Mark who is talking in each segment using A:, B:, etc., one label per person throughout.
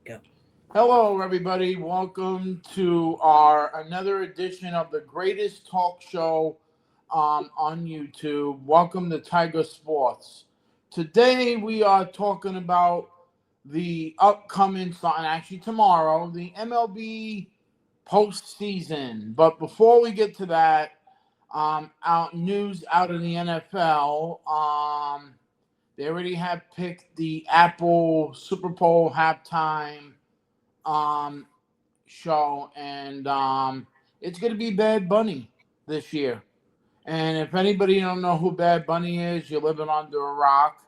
A: Go.
B: Hello, everybody. Welcome to our another edition of the greatest talk show on YouTube. Welcome to Tiger Sports. Today we are talking about the upcoming, and actually tomorrow, the MLB postseason. But before we get to that, out news out of the NFL. They already have picked the Apple Super Bowl halftime um show, and it's gonna be Bad Bunny this year. And if anybody don't know who Bad Bunny is, you're living under a rock.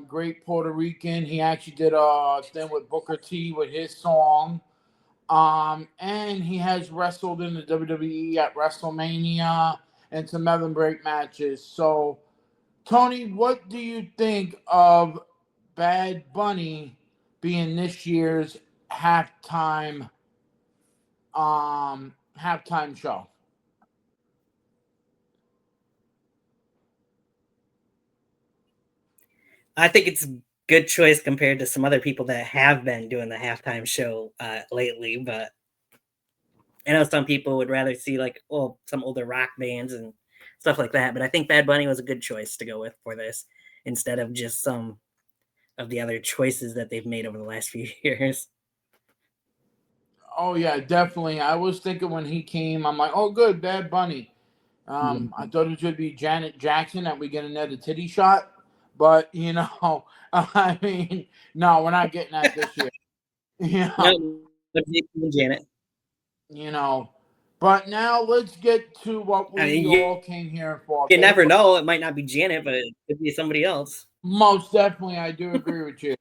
B: Great Puerto Rican. He actually did a thing with Booker T with his song. And he has wrestled in the WWE at WrestleMania and some other great matches. So, Tony, what do you think of Bad Bunny being this year's halftime halftime show?
A: I think it's a good choice compared to some other people that have been doing the halftime show lately. But I know some people would rather see some older rock bands and stuff like that. But I think Bad Bunny was a good choice to go with for this instead of just some of the other choices that they've made over the last few years.
B: Oh yeah, definitely. I was thinking when he came, I'm like, oh good, Bad Bunny. I thought it would be Janet Jackson that we get another titty shot, but I mean, no, we're not getting that this year. You know,
A: No, Janet.
B: you know. But now let's get to what
A: I
B: we
A: mean,
B: all came here for.
A: you never know. It might not be Janet, but it could be somebody else.
B: Most definitely, I do agree with you.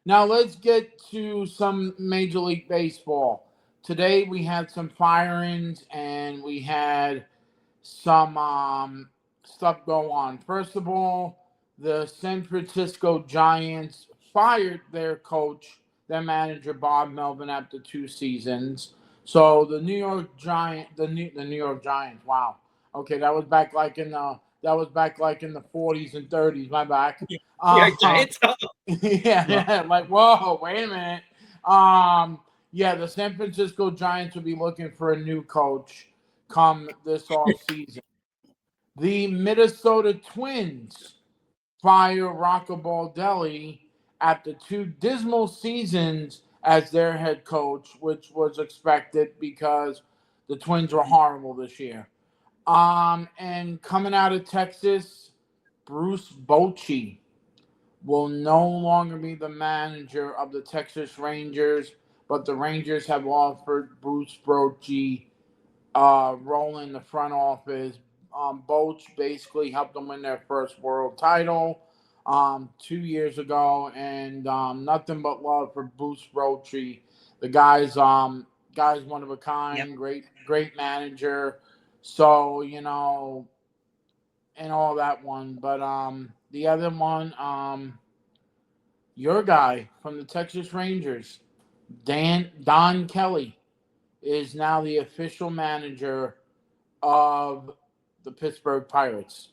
B: Now let's get to some Major League Baseball. Today we had some firings and we had some stuff go on. First of all, the San Francisco Giants fired their coach, their manager Bob Melvin after 2 seasons. So the New York Giants. Wow. Okay, that was back like in the 40s and 30s. My back.
A: Giants.
B: Yeah, like whoa, wait a minute. Yeah, the San Francisco Giants will be looking for a new coach come this off season. The Minnesota Twins fire Rocco Baldelli after 2 dismal seasons as their head coach, which was expected because the Twins were horrible this year. And coming out of Texas, Bruce Bochy will no longer be the manager of the Texas Rangers, but the Rangers have offered Bruce Bochy role in the front office. Boch basically helped them win their first world title 2 years ago, and nothing but love for Bruce Bochy. The guy's one of a kind,
A: Yep.
B: great manager. So and all that one. But the other one, your guy from the Texas Rangers, Don Kelly, is now the official manager of the Pittsburgh Pirates.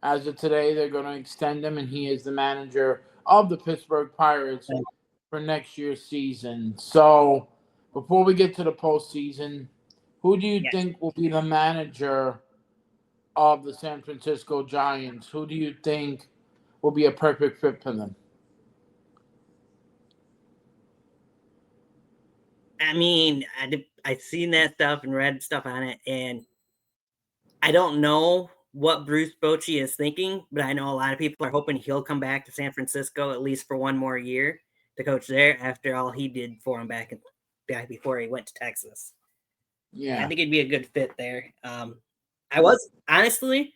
B: As of today, they're going to extend him, and he is the manager of the Pittsburgh Pirates for next year's season. So, before we get to the postseason, who do you think will be the manager of the San Francisco Giants? Who do you think will be a perfect fit for them?
A: I mean, I've seen that stuff and read stuff on it, and I don't know what Bruce Bochy is thinking, but I know a lot of people are hoping he'll come back to San Francisco at least for one more year to coach there after all he did for him back before he went to Texas.
B: Yeah,
A: I think it'd be a good fit there. I was honestly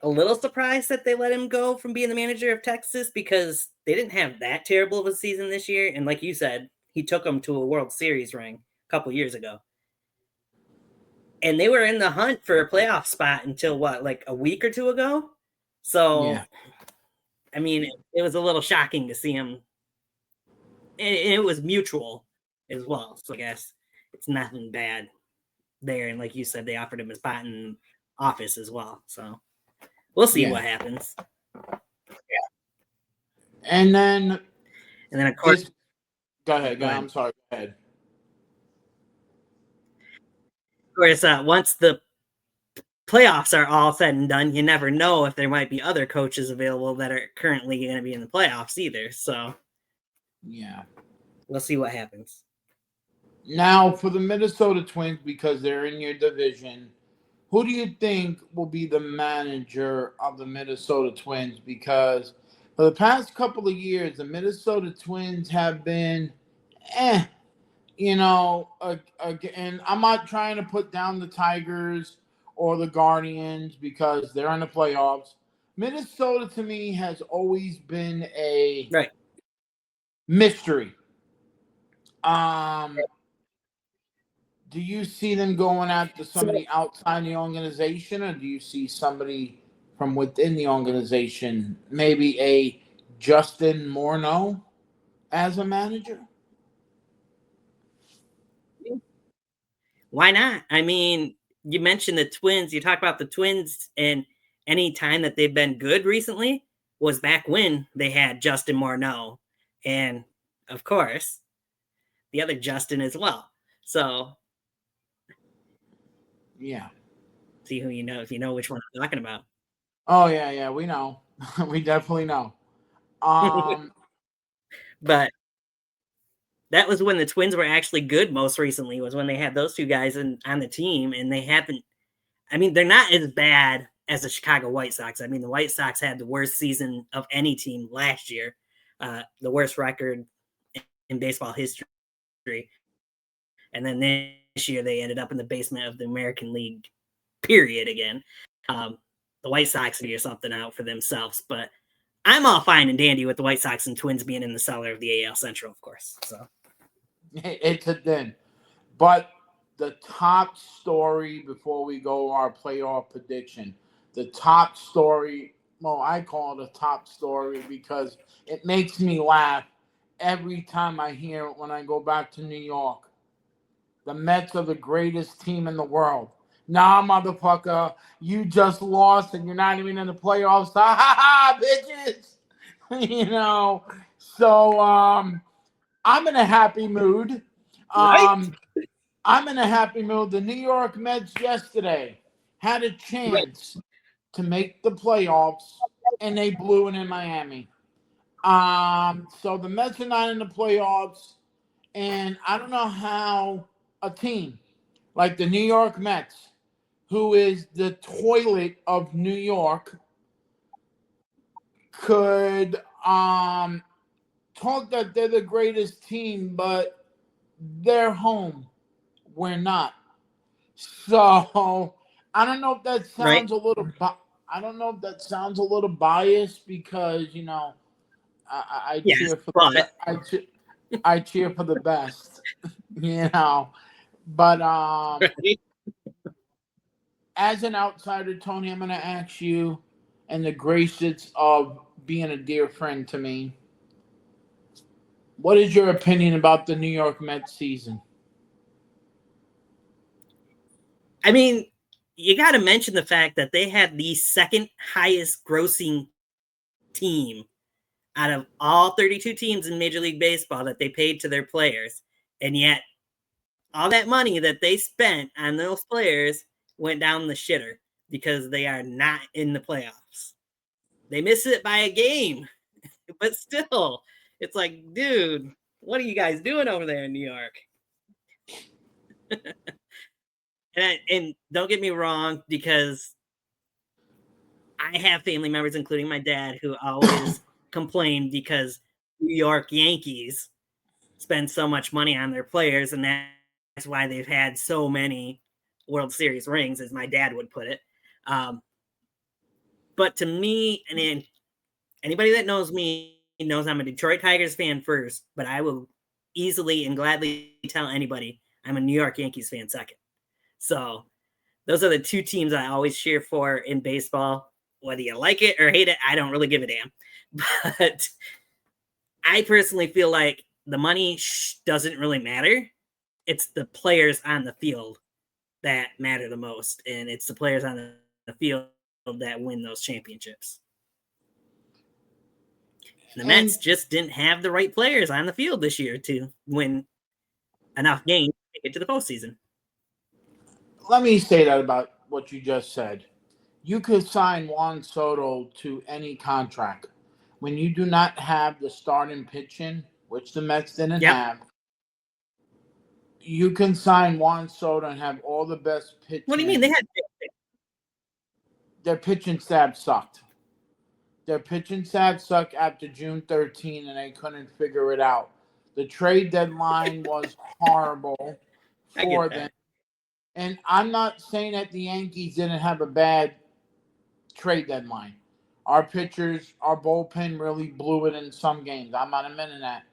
A: a little surprised that they let him go from being the manager of Texas because they didn't have that terrible of a season this year. And like you said, he took them to a World Series ring a couple years ago. And they were in the hunt for a playoff spot until like a week or two ago. So,
B: yeah.
A: I mean, it was a little shocking to see him. And it was mutual as well. So I guess it's nothing bad there. And like you said, they offered him a spot in office as well. So we'll see what happens.
B: And then
A: of course,
B: Go ahead.
A: Go ahead.
B: I'm sorry. Go ahead.
A: Of course, once the playoffs are all said and done, you never know if there might be other coaches available that are currently going to be in the playoffs either. So,
B: yeah,
A: we'll see what happens.
B: Now, for the Minnesota Twins, because they're in your division, who do you think will be the manager of the Minnesota Twins? Because for the past couple of years, the Minnesota Twins have been, eh, and I'm not trying to put down the Tigers or the Guardians because they're in the playoffs. Minnesota, to me, has always been a
A: right
B: mystery. Do you see them going after somebody outside the organization, or do you see somebody from within the organization, maybe a Justin Morneau as a manager?
A: Why not? I mean, you mentioned the Twins. You talk about the Twins, and any time that they've been good recently was back when they had Justin Morneau, and of course, the other Justin as well. So,
B: Yeah.
A: see who you know if you know which one I'm talking about.
B: Oh yeah, we know. We definitely know.
A: But that was when the Twins were actually good most recently, was when they had those two guys on the team, and they haven't. I mean, they're not as bad as the Chicago White Sox. I mean, the White Sox had the worst season of any team last year, the worst record in baseball history. And then this year they ended up in the basement of the American League, period, again. The White Sox figure something out for themselves, but I'm all fine and dandy with the White Sox and Twins being in the cellar of the AL Central, of course. So
B: it's a then. But the top story before we go our playoff prediction, the top story, well, I call it a top story because it makes me laugh every time I hear it when I go back to New York. The Mets are the greatest team in the world. Nah, motherfucker, you just lost and you're not even in the playoffs. Ha ha ha, bitches. So I'm in a happy mood.
A: right,
B: I'm in a happy mood. The New York Mets yesterday had a
A: right.
B: chance to make the playoffs, and they blew it in Miami. So the Mets are not in the playoffs, and I don't know how a team like the New York Mets, who is the toilet of New York, could talk that they're the greatest team, but they're home. We're not. So I don't know if that
A: Right.
B: sounds a little. I don't know if that sounds a little biased because I
A: Yes,
B: cheer for the
A: but
B: I cheer for the best, But
A: right.
B: as an outsider, Tony, I'm going to ask you, and the graces of being a dear friend to me, what is your opinion about the New York Mets season?
A: I mean, you got to mention the fact that they had the second highest grossing team out of all 32 teams in Major League Baseball that they paid to their players. And yet, all that money that they spent on those players went down the shitter because they are not in the playoffs. They miss it by a game, but still, it's like, dude, what are you guys doing over there in New York? And don't get me wrong, because I have family members, including my dad, who always complain because New York Yankees spend so much money on their players, and that's why they've had so many World Series rings, as my dad would put it. But to me, and then anybody that knows me knows I'm a Detroit Tigers fan first, but I will easily and gladly tell anybody I'm a New York Yankees fan second. So those are the two teams I always cheer for in baseball. Whether you like it or hate it, I don't really give a damn. But I personally feel like the money doesn't really matter. It's the players on the field that matter the most, and it's the players on the field that win those championships. The
B: And
A: Mets just didn't have the right players on the field this year to win enough games to make it to the postseason.
B: let me say that about what you just said. You could sign Juan Soto to any contract. When you do not have the starting pitching, which the Mets didn't
A: Yep.
B: have, you can sign Juan Soto and have all the best
A: What do you
B: pitching.
A: mean they had?
B: Their pitching staff sucked. Their pitching staff sucked after June 13, and they couldn't figure it out. The trade deadline was horrible
A: I get
B: for them.
A: that.
B: And I'm not saying that the Yankees didn't have a bad trade deadline. Our pitchers, our bullpen really blew it in some games. I'm not admitting that.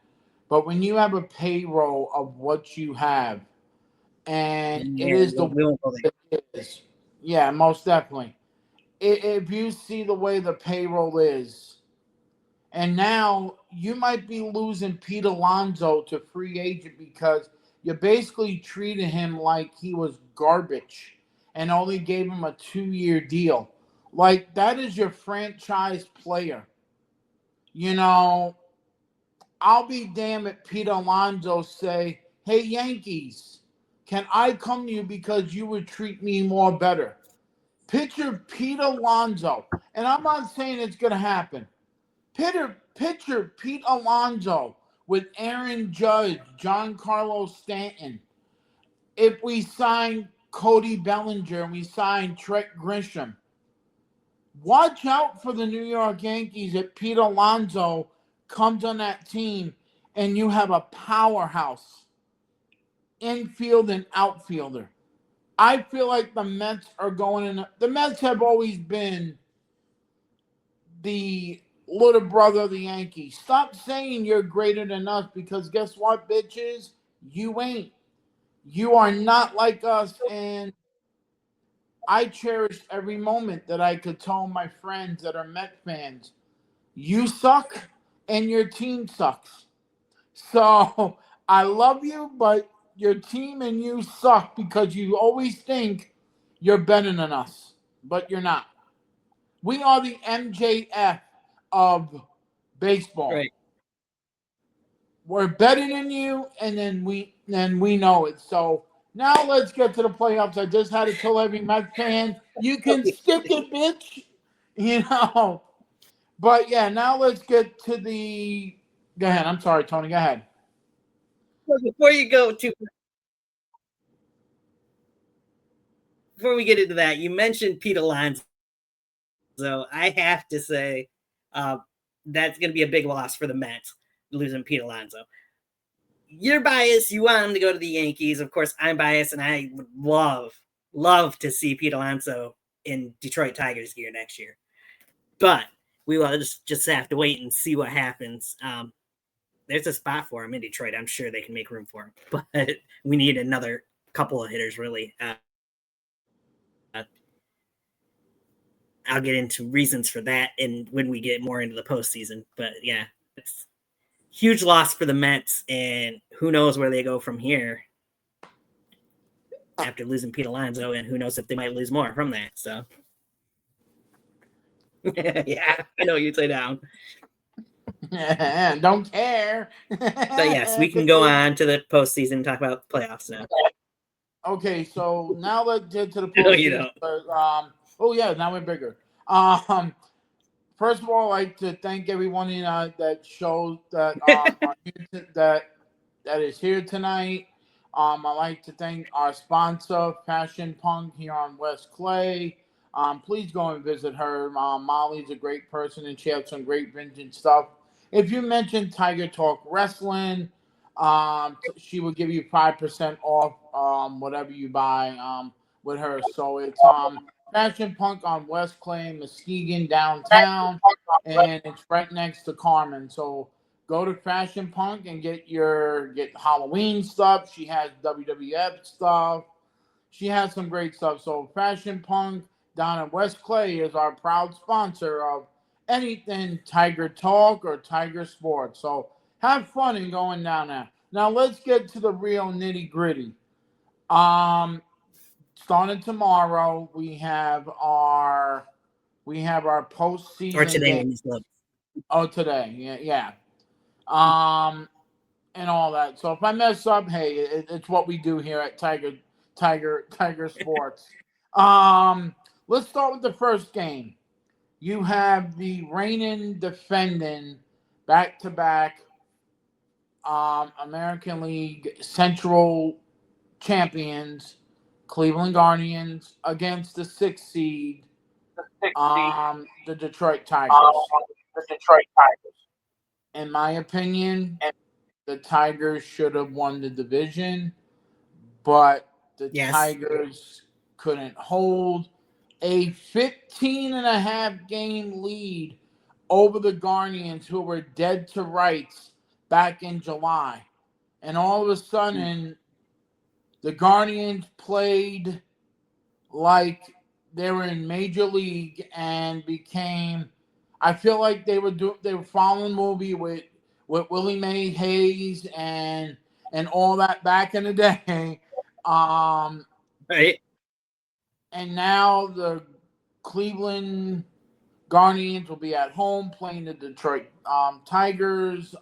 B: But when you have a payroll of what you have, and it
A: Yeah,
B: is the
A: we won't go there.
B: way it is, yeah, most definitely. If you see the way the payroll is, and now you might be losing Pete Alonso to free agent because you basically treated him like he was garbage and only gave him a 2-year deal. Like, that is your franchise player. You know, I'll be damned if Pete Alonso say, "Hey, Yankees, can I come to you because you would treat me more better?" Pitcher Pete Alonso, and I'm not saying it's going to happen. Pitcher Pete Alonso with Aaron Judge, Giancarlo Stanton. If we sign Cody Bellinger and we sign Trent Grisham, watch out for the New York Yankees if Pete Alonso comes on that team and you have a powerhouse infield and outfielder. I feel like the Mets are going in. The Mets have always been the little brother of the Yankees. Stop saying you're greater than us because guess what, bitches? You ain't. You are not like us. And I cherish every moment that I could tell my friends that are Met fans, you suck and your team sucks. So I love you, but your team and you suck because you always think you're better than us, but you're not. We are the MJF of baseball.
A: Right.
B: We're better than you, and then we know it. So now let's get to the playoffs. I just had to tell every Mets fan, you can stick it, bitch. You know. But yeah, now let's get to the. Go ahead. I'm sorry, Tony. Go ahead.
A: Before you go to before we get into that, you mentioned Pete Alonso. So I have to say that's going to be a big loss for the Mets, losing Pete Alonso. You're biased. You want him to go to the Yankees. Of course, I'm biased, and I would love to see Pete Alonso in Detroit Tigers gear next year. But we will just have to wait and see what happens. There's a spot for him in Detroit. I'm sure they can make room for him. But we need another couple of hitters, really. I'll get into reasons for that and when we get more into the postseason. But yeah, it's huge loss for the Mets, and who knows where they go from here after losing Pete Alonso, and who knows if they might lose more from that. So yeah, I know you'd say down.
B: Don't care.
A: But yes, we can go on to the postseason and talk about the playoffs now.
B: Okay, so now let's get to the
A: No, you
B: postseason.
A: don't.
B: Oh yeah, now we're bigger. First of all, I'd like to thank everyone that shows that that is here tonight. I'd like to thank our sponsor, Fashion Punk, here on West Clay. Please go and visit her. Molly's a great person, and she has some great vintage stuff. If you mention Tiger Talk Wrestling, she will give you 5% off whatever you buy with her. So it's Fashion Punk on West Clay, Muskegon downtown, and it's right next to Carmen. So go to Fashion Punk and get Halloween stuff. She has WWF stuff. She has some great stuff. So Fashion Punk down in West Clay is our proud sponsor of anything Tiger Talk or Tiger Sports. So have fun in going down there. Now let's get to the real nitty gritty. Starting tomorrow, we have our
A: Or
B: postseason
A: today
B: game.
A: when this
B: Oh, today. Yeah. And all that. So if I mess up, hey, it's what we do here at Tiger Sports. Let's start with the first game. You have the reigning, defending, back-to-back American League Central champions, Cleveland Guardians, against the sixth seed, the Detroit Tigers.
C: The Detroit Tigers.
B: In my opinion, the Tigers should have won the division, but the
A: Yes.
B: Tigers couldn't hold a 15 and a half game lead over the Guardians, who were dead to rights back in July. And all of a sudden, the Guardians played like they were in Major League and became. I feel like they were following the movie with Willie Mae Hayes and all that back in the day.
A: Right.
B: And now the Cleveland Guardians will be at home playing the Detroit Tigers.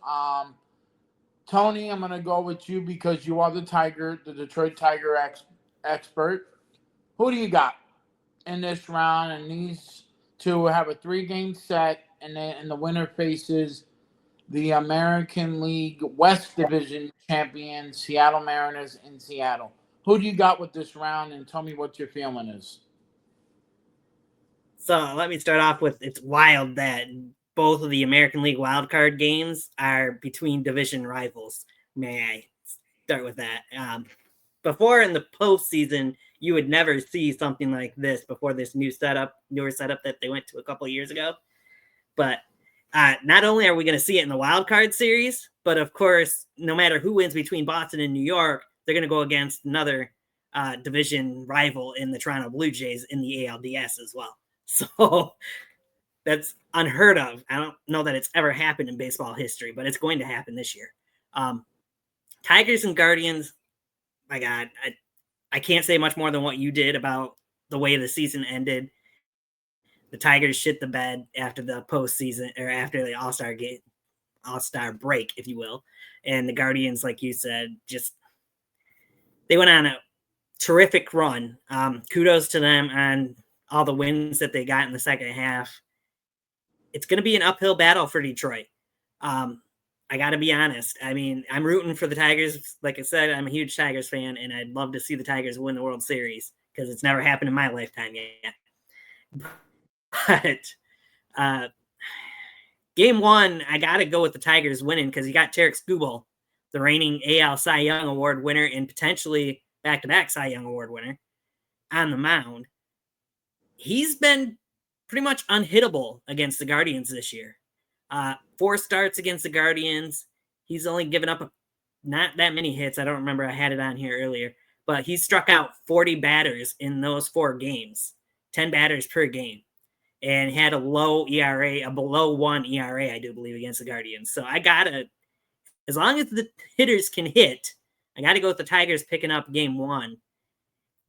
B: Tony, I'm going to go with you because you are the Detroit Tiger expert. Who do you got in this round? And these two have a 3-game set, and the winner faces the American League West Division champion, Seattle Mariners in Seattle. Who do you got with this round, and tell me what your feeling is?
A: So let me start off with, it's wild that both of the American League wildcard games are between division rivals. May I start with that? Before in the postseason, you would never see something like this before this newer setup that they went to a couple of years ago. But not only are we going to see it in the wild card series, but of course, no matter who wins between Boston and New York, they're going to go against another division rival in the Toronto Blue Jays in the ALDS as well. So that's unheard of. I don't know that it's ever happened in baseball history, but it's going to happen this year. Tigers and Guardians, my God, I can't say much more than what you did about the way the season ended. The Tigers shit the bed after the postseason, or after the All-Star break, if you will. And the Guardians, like you said, they went on a terrific run. Kudos to them on all the wins that they got in the second half. It's going to be an uphill battle for Detroit. I got to be honest. I mean, I'm rooting for the Tigers. Like I said, I'm a huge Tigers fan, and I'd love to see the Tigers win the World Series because it's never happened in my lifetime yet. But game one, I got to go with the Tigers winning because you got Tarik Skubal, the reigning AL Cy Young Award winner and potentially back-to-back Cy Young Award winner, on the mound. He's been pretty much unhittable against the Guardians this year. 4 starts against the Guardians. He's only given up not that many hits. I don't remember. I had it on here earlier. But he struck out 40 batters in those 4 games, 10 batters per game, and had a low ERA, a below 1 ERA, I do believe, against the Guardians. So I got to, as long as the hitters can hit, I got to go with the Tigers picking up game 1.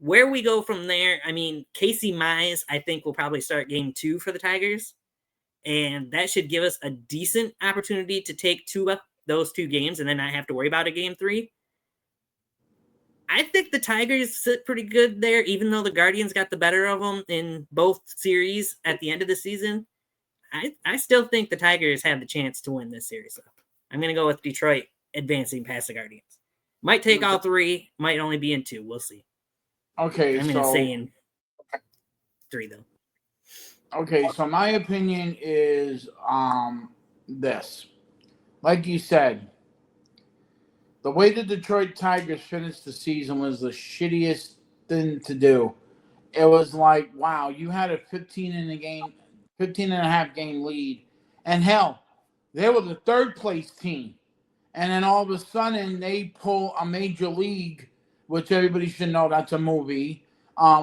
A: Where we go from there, I mean, Casey Mize, I think, will probably start game 2 for the Tigers. And that should give us a decent opportunity to take those 2 games and then not have to worry about a game 3. I think the Tigers sit pretty good there, even though the Guardians got the better of them in both series at the end of the season. I still think the Tigers have the chance to win this series. I'm going to go with Detroit advancing past the Guardians. Might take all 3, might only be in 2. We'll see.
B: Okay,
A: I'm going to say in 3, though.
B: Okay, so my opinion is this. Like you said, the way the Detroit Tigers finished the season was the shittiest thing to do. It was like, wow, you had a 15 and a half game lead. And hell, they were the 3rd place team. And then all of a sudden they pull a Major League, which everybody should know that's a movie,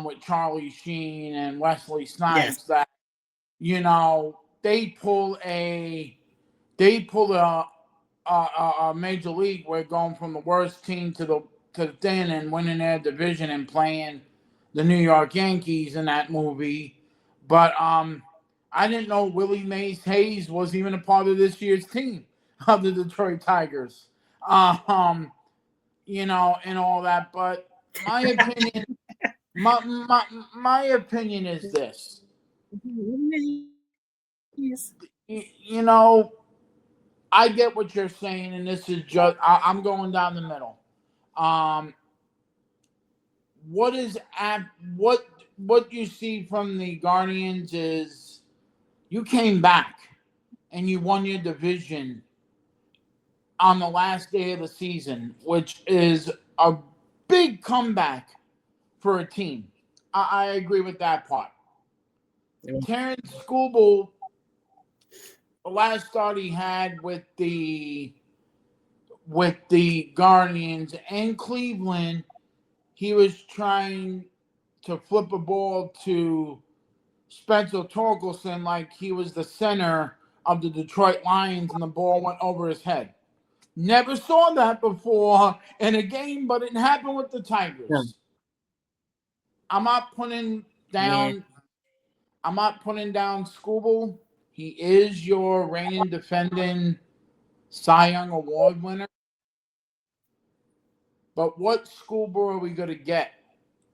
B: with Charlie Sheen and Wesley Snipes.
A: Yes.
B: That, they pull a Major League. We're going from the worst team to the thin and winning their division and playing the New York Yankees in that movie. But I I didn't know Willie Mays Hayes was even a part of this year's team of the Detroit Tigers. You know, and all that. But my opinion, my opinion is this. You know, I get what you're saying, and this is just I'm going down the middle. Um, what is at what you see from the Guardians is you came back and you won your division on the last day of the season, which is a big comeback for a team. I agree with that part. Terrence Skubal, the last start he had with the Guardians and Cleveland, he was trying to flip a ball to Spencer Torkelson like he was the center of the Detroit Lions and the ball went over his head. Never saw that before in a game, but it happened with the Tigers. I'm not putting down Skubal. He is your reigning defending Cy Young Award winner. But what Skubal are we going to get?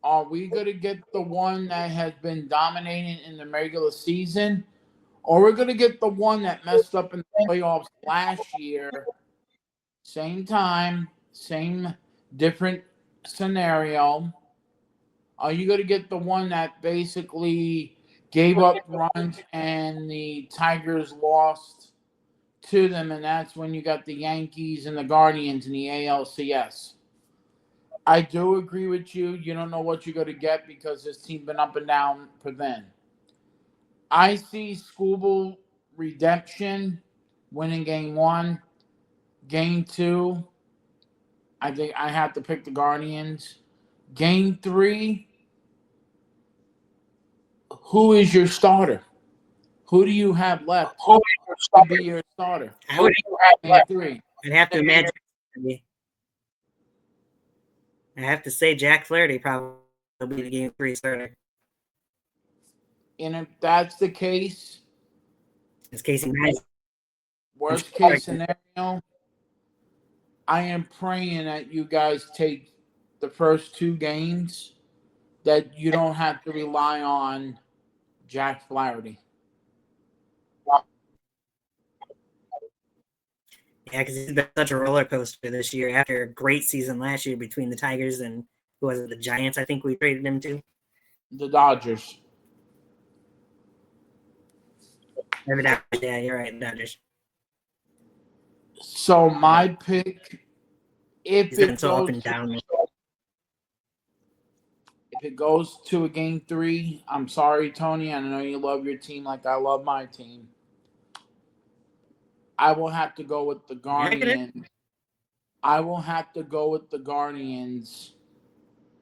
B: Are we going to get the one that has been dominating in the regular season? Or we're going to get the one that messed up in the playoffs last year? Same time, same different scenario. Are you going to get the one that basically gave up runs and the Tigers lost to them, and that's when you got the Yankees and the Guardians in the ALCS? I do agree with you. You don't know what you're going to get because this team's been up and down for then. I see Skubal redemption, winning game 1. Game 2, I think I have to pick the Guardians. Game 3, who is your starter? Who do you have left to be your starter?
A: I would
B: Game 3.
A: I'd have to imagine. I have to say Jack Flaherty probably will be the game 3 starter.
B: And if that's the case,
A: It's Casey Mize.
B: Worst case scenario, I am praying that you guys take the first 2 games that you don't have to rely on Jack Flaherty.
A: Yeah, because he's been such a roller coaster this year after a great season last year between the Tigers and who was it, the Giants, I think we traded him to.
B: The Dodgers.
A: Yeah, you're right, the Dodgers.
B: So my pick, if
A: it
B: goes to a game 3, I'm sorry, Tony. I know you love your team like I love my team. I will have to go with the Guardians.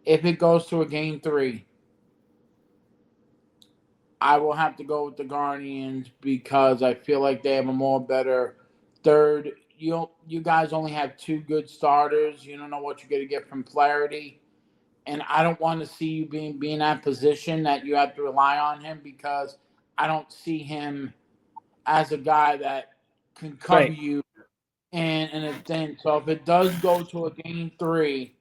B: If it goes to a game 3. I will have to go with the Guardians because I feel like they have a more better third. You guys only have 2 good starters. You don't know what you're going to get from Flaherty. And I don't want to see you being in that position that you have to rely on him because I don't see him as a guy that can cover you and a thing. So if it does go to a game 3,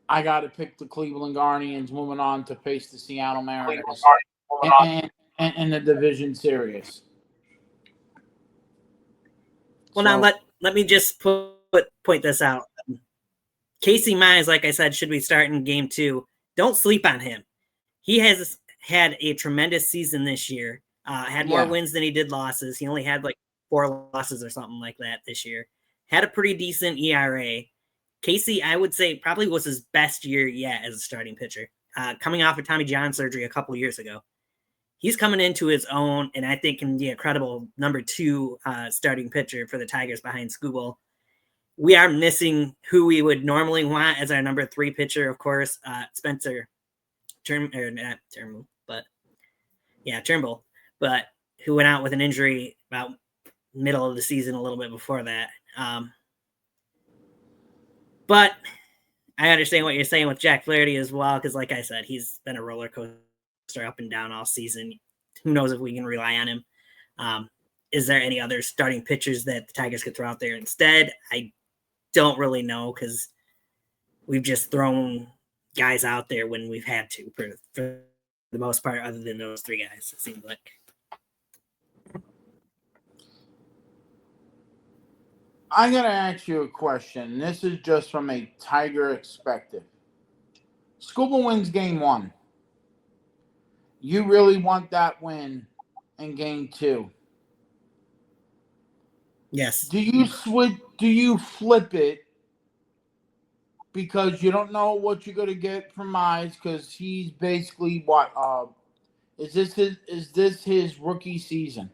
B: I got to pick the Cleveland Guardians moving on to face the Seattle Mariners and the division series.
A: Well, now let me just point this out. Casey Mize, like I said, should be starting game 2. Don't sleep on him. He has had a tremendous season this year. Had more wins than he did losses. He only had like 4 losses or something like that this year. Had a pretty decent ERA. Casey, I would say, probably was his best year yet as a starting pitcher. Coming off of Tommy John surgery a couple years ago. He's coming into his own, and I think can be a credible number 2 starting pitcher for the Tigers behind Skubal. We are missing who we would normally want as our number 3 pitcher, of course, Spencer Turnbull, but who went out with an injury about middle of the season, a little bit before that. But I understand what you're saying with Jack Flaherty as well, because like I said, he's been a roller coaster up and down all season. who knows if we can rely on him. Is there any other starting pitchers that the Tigers could throw out there instead? I don't really know because we've just thrown guys out there when we've had to for the most part, other than those three guys, it seems like.
B: I'm going to ask you a question. This is just from a Tiger perspective. Scuba wins game 1. You really want that win in game 2.
A: Yes.
B: Do you flip it because you don't know what you're going to get from Mize because he's basically what is this his rookie season?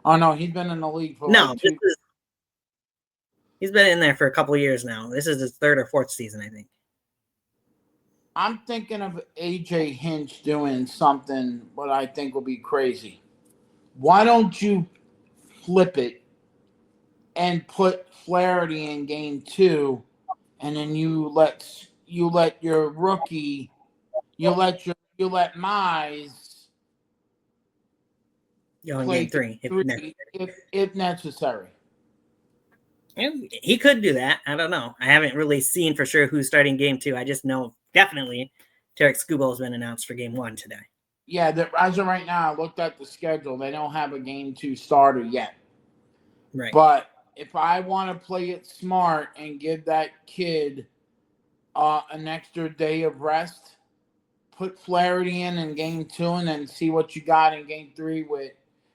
B: Oh no, he's been in the league for
A: No,
B: like 2.
A: he's been in there for a couple of years now. This is his 3rd or 4th season, I think.
B: I'm thinking of AJ Hinch doing something what I think will be crazy. Why don't you flip it and put Flaherty in game 2, and then you let your rookie, you let Mize play
A: game 3
B: if necessary.
A: He could do that. I don't know. I haven't really seen for sure who's starting game 2. I just know definitely Tarek Skubal has been announced for game 1 today.
B: Yeah, as of right now, I looked at the schedule. They don't have a game 2 starter yet.
A: Right.
B: But if I want to play it smart and give that kid an extra day of rest, put Flaherty in game 2 and then see what you got in game 3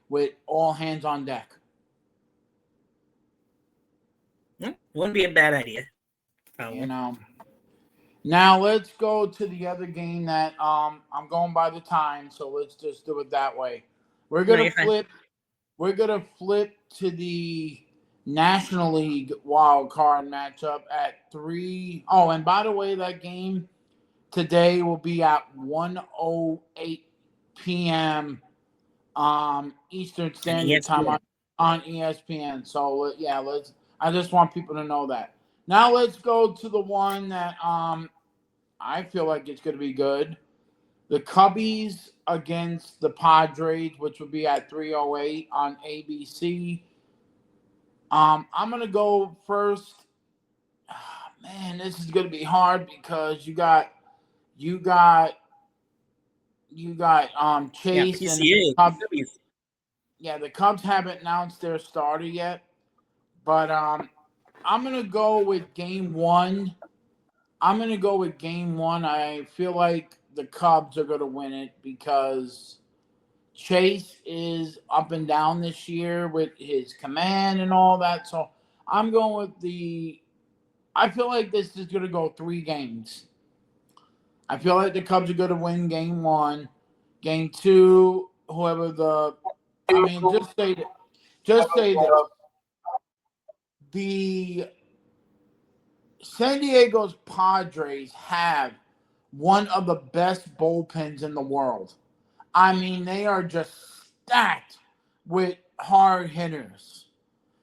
B: with all hands on deck.
A: Wouldn't be a bad idea.
B: You know. Now let's go to the other game that I'm going by the time, so let's just do it that way. We're gonna flip to the National League wild card matchup at 3. Oh, and by the way, that game today will be at 1:08 p.m. Eastern Standard Time on ESPN. So yeah, I just want people to know that. Now let's go to the one that I feel like it's going to be good. The Cubbies against the Padres, which will be at 3:08 on ABC. I'm going to go first. Man, this is going to be hard because you got Chase and the Cubs. Yeah, the Cubs haven't announced their starter yet, but I'm going to go with game 1. I feel like the Cubs are going to win it because Chase is up and down this year with his command and all that. So I'm going with I feel like this is going to go 3 games. I feel like the Cubs are going to win game 1. Game 2, just say this. The San Diego's Padres have one of the best bullpens in the world. I mean, they are just stacked with hard hitters.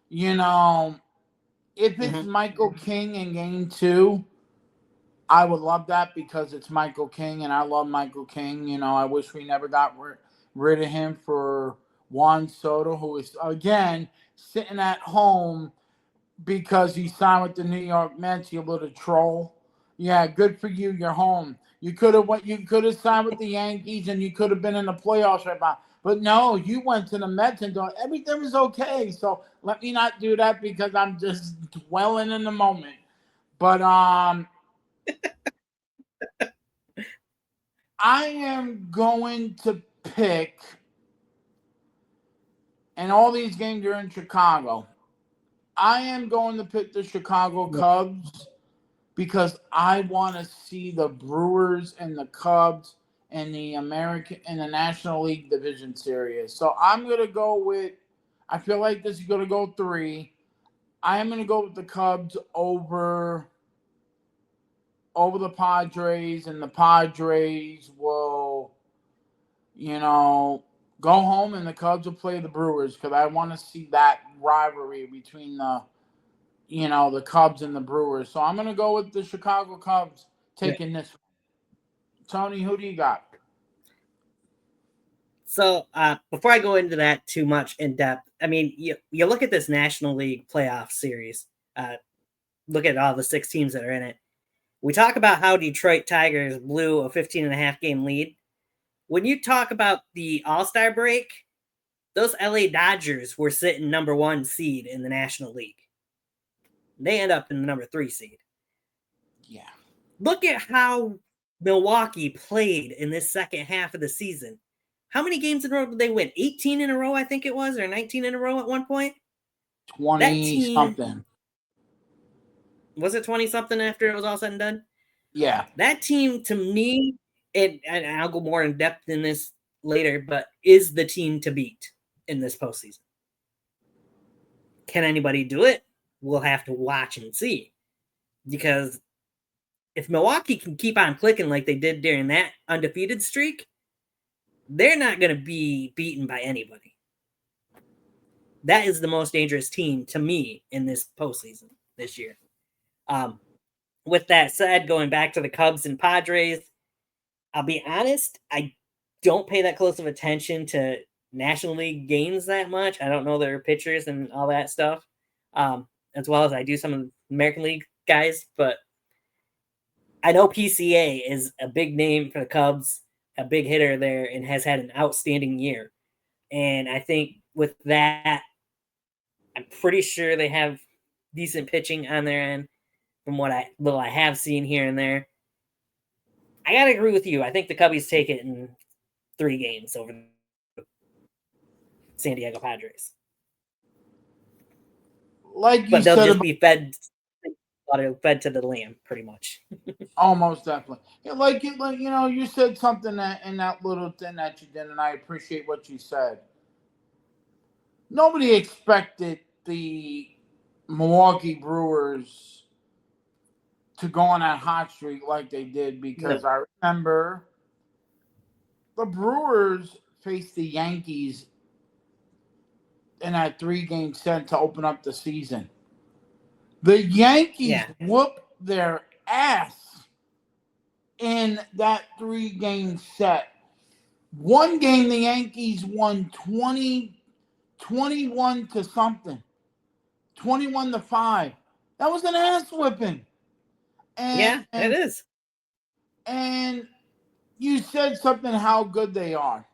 B: You know, if it's Michael King in game 2, I would love that because it's Michael King, and I love Michael King. You know, I wish we never got rid of him for Juan Soto, who is, again, sitting at home because he signed with the New York Mets, you little troll. Yeah, good for you. You're home. You could have signed with the Yankees and you could have been in the playoffs right now. But no, you went to the Mets and everything was okay. So let me not do that because I'm just dwelling in the moment. But I am going to pick, and all these games are in Chicago. I am going to pick the Chicago Cubs because I want to see the Brewers and the Cubs in the National League Division Series. So I'm going to go with, I feel like this is going to go 3. I am going to go with the Cubs over the Padres, and the Padres will, go home and the Cubs will play the Brewers because I want to see that rivalry between the Cubs and the Brewers. So I'm going to go with the Chicago Cubs taking this one. Tony, who do you got?
A: So before I go into that too much in depth, I mean, you look at this National League playoff series. Look at all the 6 teams that are in it. We talk about how Detroit Tigers blew a 15 and a half game lead. When you talk about the All-Star break, those LA Dodgers were sitting number 1 seed in the National League. They end up in the number 3 seed.
B: Yeah.
A: Look at how Milwaukee played in this second half of the season. How many games in a row did they win? 18 in a row, I think it was, or 19 in a row at one point?
B: 20 something.
A: Was it 20 something after it was all said and done?
B: Yeah.
A: That team, to me, and I'll go more in depth in this later, but is the team to beat in this postseason. Can anybody do it? We'll have to watch and see. Because if Milwaukee can keep on clicking like they did during that undefeated streak, they're not going to be beaten by anybody. That is the most dangerous team to me in this postseason this year. With that said, going back to the Cubs and Padres, I'll be honest, I don't pay that close of attention to National League games that much. I don't know their pitchers and all that stuff, as well as I do some of the American League guys. But I know PCA is a big name for the Cubs, a big hitter there, and has had an outstanding year. And I think with that, I'm pretty sure they have decent pitching on their end from what I have seen here and there. I gotta agree with you. I think the Cubbies take it in 3 games over the San Diego Padres.
B: But
A: they'll just be fed to the lamb, pretty much.
B: Almost definitely. Like you said something that in that little thing that you did, and I appreciate what you said. Nobody expected the Milwaukee Brewers to go on that hot streak like they did, because I remember the Brewers faced the Yankees in that 3-game set to open up the season. The Yankees whooped their ass in that 3-game set. One game, the Yankees won 21 to something, 21 to 5. That was an ass whipping.
A: It is.
B: And you said something how good they are.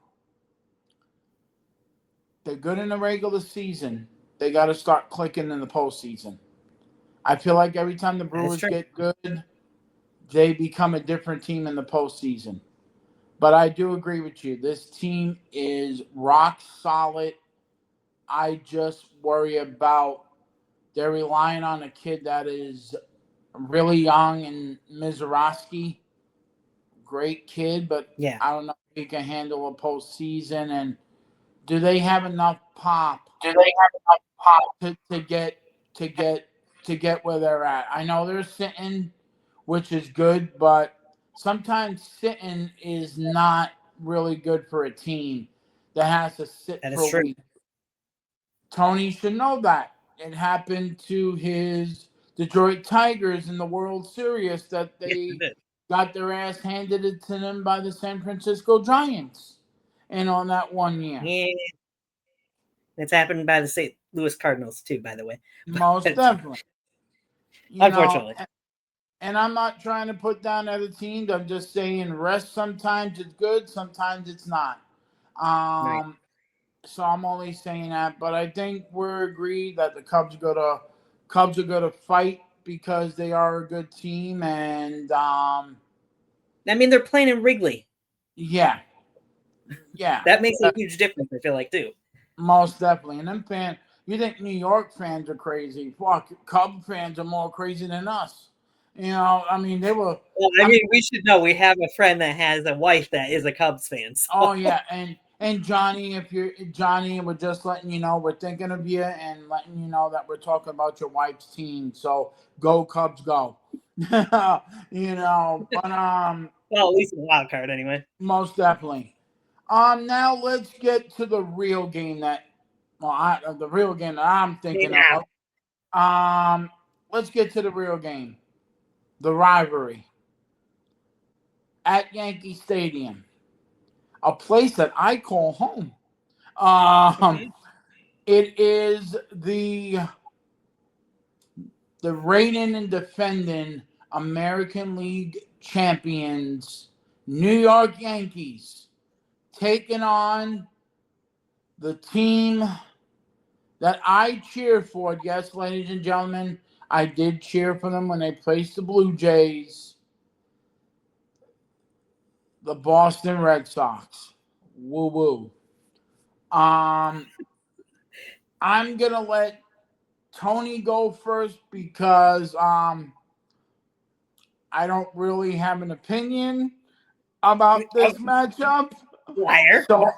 B: They're good in the regular season. They got to start clicking in the postseason. I feel like every time the Brewers get good, they become a different team in the postseason. But I do agree with you. This team is rock solid. I just worry about they're relying on a kid that is really young and Mizorowski. Great kid, but I don't know if he can handle a postseason. And do they have enough pop? To get where they're at? I know they're sitting, which is good, but sometimes sitting is not really good for a team that has to sit for a week. Tony should know that. It happened to his Detroit Tigers in the World Series that they got their ass handed it to them by the San Francisco Giants. And on that 1 year.
A: Yeah. It's happened by the St. Louis Cardinals too, by the way.
B: Most definitely. Unfortunately. And I'm not trying to put down other teams. I'm just saying rest sometimes it's good, sometimes it's not. So I'm only saying that. But I think we're agreed that the Cubs are going to fight because they are a good team. And
A: I mean, they're playing in Wrigley.
B: Yeah.
A: That makes a huge difference, I feel like, too.
B: Most definitely. And them fans, you think New York fans are crazy. Fuck, Cub fans are more crazy than us. I mean, they were.
A: Well, I mean, we should know. We have a friend that has a wife that is a Cubs fan. So.
B: Oh, yeah. And Johnny, if you're Johnny, we're just letting you know we're thinking of you and letting you know that we're talking about your wife's team. So go Cubs, go. But
A: well, at least a wild card anyway.
B: Most definitely. Now let's get to the real game the real game that I'm thinking of. Let's get to the real game, the rivalry at Yankee Stadium. a place that I call home.
A: Mhm.
B: It is the reigning and defending American League champions, New York Yankees, taking on the team that I cheered for. Yes, ladies and gentlemen, I did cheer for them when they placed the Blue Jays, the Boston Red Sox. Woo woo. I'm gonna let Tony go first because I don't really have an opinion about this matchup.
A: Liar.
B: So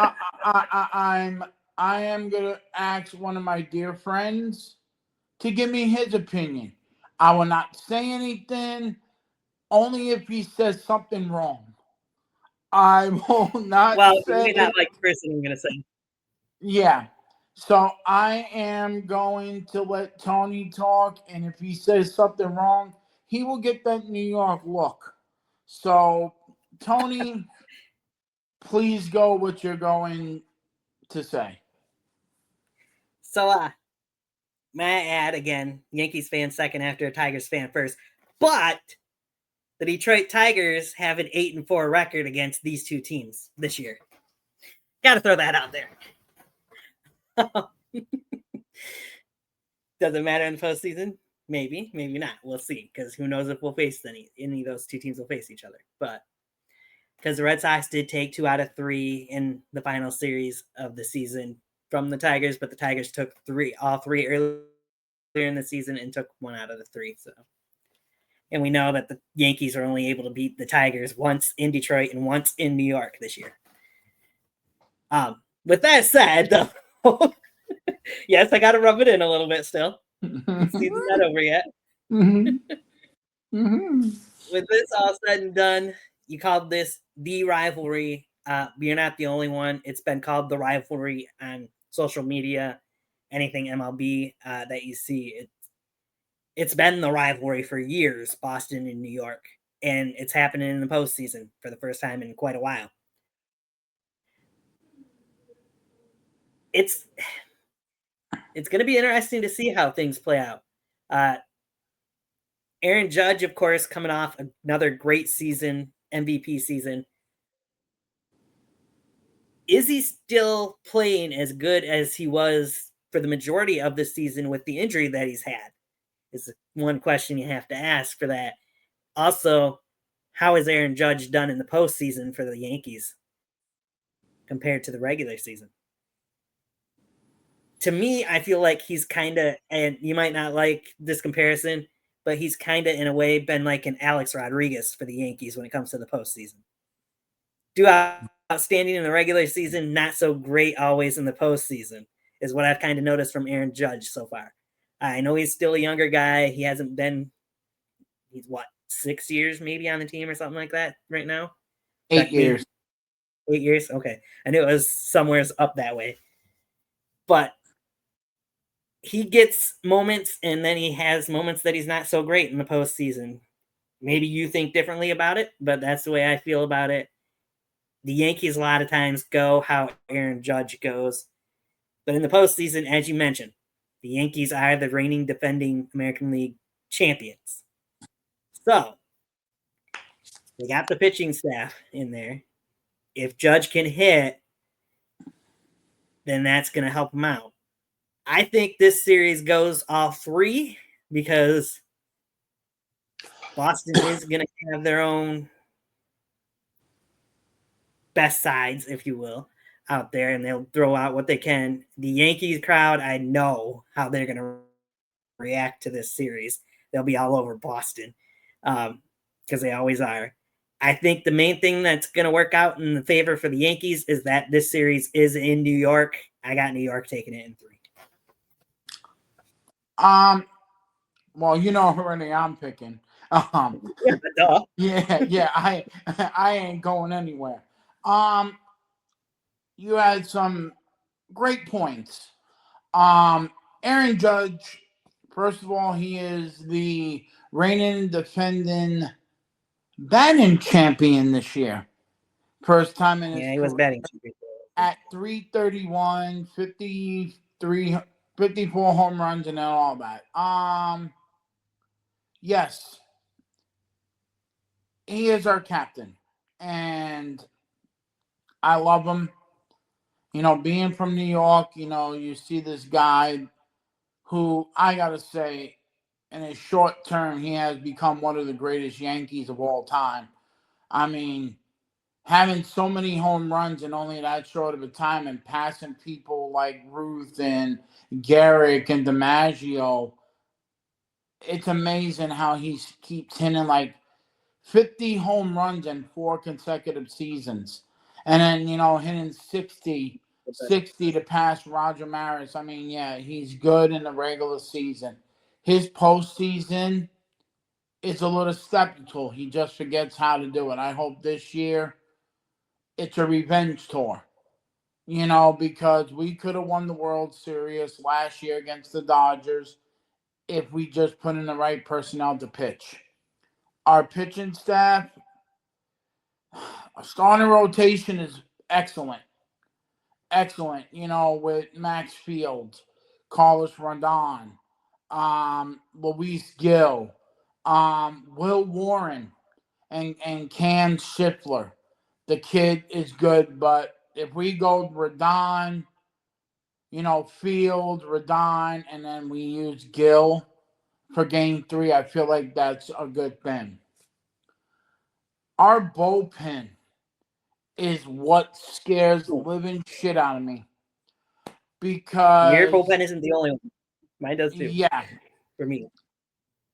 B: I am gonna ask one of my dear friends to give me his opinion. I will not say anything, only if he says something wrong. I will not
A: Well, you may not
B: say,
A: like the person I'm going to say.
B: yeah. So I am going to let Tony talk, and if he says something wrong, he will get that New York look. So, Tony, please go what you're going to say.
A: So, may I add again, Yankees fan second after a Tigers fan first. But the Detroit Tigers have an 8-4 record against these two teams this year. Got to throw that out there. Does it matter in the postseason? Maybe, maybe not. We'll see, because who knows if we'll face any of those two teams will face each other. But because the Red Sox did take 2 out of 3 in the final series of the season from the Tigers, but the Tigers took all three earlier in the season and took 1 out of the 3. So, and we know that the Yankees are only able to beat the Tigers once in Detroit and once in New York this year. With that said, though, yes, I got to rub it in a little bit still. The season's not over yet. With this all said and done, you called this the rivalry. You're not the only one. It's been called the rivalry on social media, anything MLB that you see. It's been the rivalry for years, Boston and New York, and it's happening in the postseason for the first time in quite a while. It's going to be interesting to see how things play out. Aaron Judge, of course, coming off another great season, MVP season. Is he still playing as good as he was for the majority of the season with the injury that he's had? Is one question you have to ask for that. Also, how has Aaron Judge done in the postseason for the Yankees compared to the regular season? To me, I feel like he's kind of, and you might not like this comparison, but he's kind of, in a way, been like an Alex Rodriguez for the Yankees when it comes to the postseason. Do outstanding in the regular season, not so great always in the postseason, is what I've kind of noticed from Aaron Judge so far. I know he's still a younger guy. He hasn't been, he's what, 6 years maybe on the team or something like that right now?
B: 8 years.
A: 8 years? Okay. I knew it was somewhere up that way. But he gets moments, and then he has moments that he's not so great in the postseason. Maybe you think differently about it, but that's the way I feel about it. The Yankees a lot of times go how Aaron Judge goes. But in the postseason, as you mentioned, the Yankees are the reigning defending American League champions. So they got the pitching staff in there. If Judge can hit, then that's going to help him out. I think this series goes all 3 because Boston is going to have their own best sides, if you will, out there, and they'll throw out what they can. The Yankees crowd, I know how they're going to react to this series. They'll be all over Boston because they always are. I think the main thing that's going to work out in the favor for the Yankees is that this series is in New York. I got New York taking it in 3.
B: Well, you know who I'm picking. Yeah, I ain't going anywhere. You had some great points. Aaron Judge, first of all, he is the reigning defending batting champion this year. First time in his
A: Yeah, he was
B: career
A: batting.
B: at 331, 53, 54 home runs and all that. Yes, he is our captain, and I love him. Being from New York, you see this guy who I gotta say, in his short term, he has become one of the greatest Yankees of all time. I mean, having so many home runs in only that short of a time and passing people like Ruth and Garrick and DiMaggio, it's amazing how he keeps hitting like 50 home runs in 4 consecutive seasons. And then, hitting 60 to pass Roger Maris. I mean, yeah, he's good in the regular season. His postseason is a little skeptical. He just forgets how to do it. I hope this year it's a revenge tour, because we could have won the World Series last year against the Dodgers if we just put in the right personnel to pitch. Our pitching staff, our starting rotation is excellent. Excellent, with Max Fields, Carlos Rondon, Luis Gill, Will Warren, and Cam Schiffler. The kid is good, but if we go Rodon, Field, Rodon, and then we use Gill for game 3, I feel like that's a good thing. Our bullpen is what scares the living shit out of me.
A: Your
B: Because,
A: bullpen isn't the only one. Mine does too.
B: yeah,
A: For me.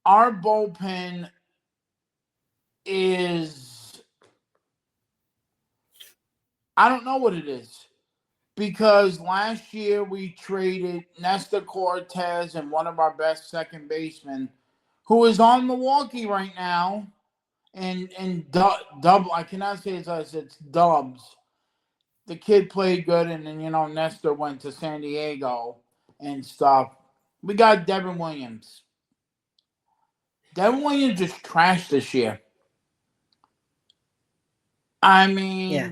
B: our bullpen is, I don't know what it is. Because last year we traded Nestor Cortez and one of our best second basemen, who is on Milwaukee right now, and Dub. I cannot say it's Dubs. The kid played good, and then Nestor went to San Diego and stuff. We got Devin Williams. Devin Williams just trashed this year. I mean,
A: Yeah.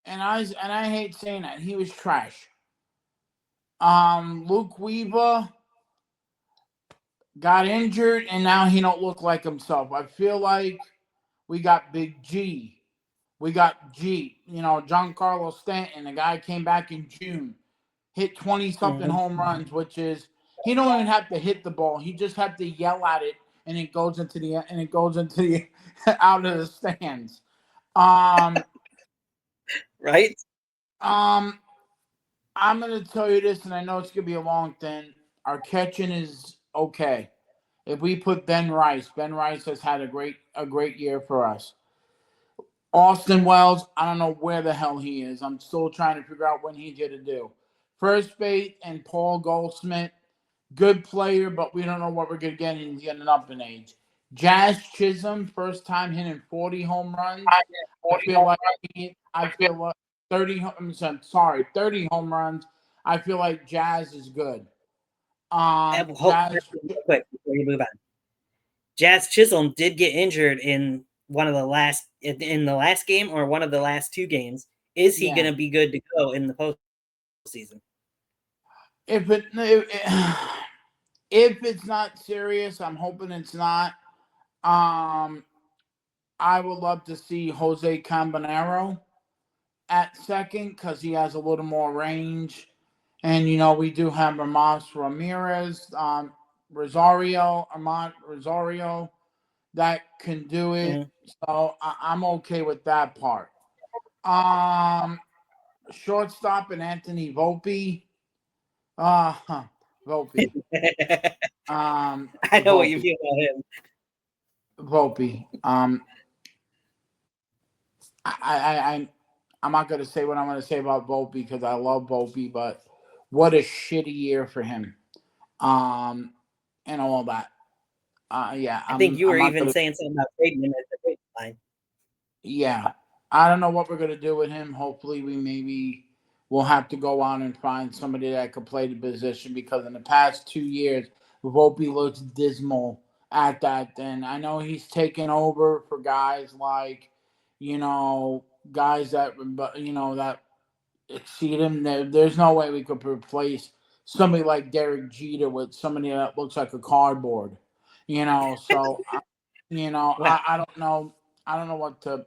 B: I hate saying that, he was trash. Luke Weaver got injured, and now he don't look like himself. I feel like we got Big G. We got G. Giancarlo Stanton, the guy came back in June, hit 20-something home runs, which is, he don't even have to hit the ball. He just have to yell at it, and it goes into the out of the stands.
A: Right?
B: I'm gonna tell you this, and I know it's gonna be a long thing. Our catching is okay. If we put Ben Rice has had a great year for us. Austin Wells, I don't know where the hell he is. I'm still trying to figure out when he's going to do. First base and Paul Goldschmidt, good player, but we don't know what we're going to get. He's getting up in age. Jazz Chisholm, first time hitting 40 home runs. I feel like 30 home runs. I feel like Jazz is good. Jazz,
A: Real quick before you move on. Jazz Chisholm did get injured in the last game or one of the last 2 games. Is he going to be good to go in the postseason?
B: If it's not serious, I'm hoping it's not. I would love to see Jose Campanero at second because he has a little more range. And, we do have Ramos Ramirez, Armand Rosario that can do it. So I'm okay with that part. Shortstop and Anthony Volpe. Volpe.
A: I know what you feel about him.
B: Volpe. I'm not going to say what I'm going to say about Volpe because I love Volpe, but what a shitty year for him. And all that. Yeah.
A: I think you were even saying something about trading him at the trade line.
B: Yeah. I don't know what we're going to do with him. Hopefully we'll have to go on and find somebody that could play the position because in the past 2 years, Volpe looks dismal at that. And I know he's taken over for guys like, guys that that exceed him. There's no way we could replace somebody like Derek Jeter with somebody that looks like a cardboard. So
A: Well,
B: I don't know. I don't know what to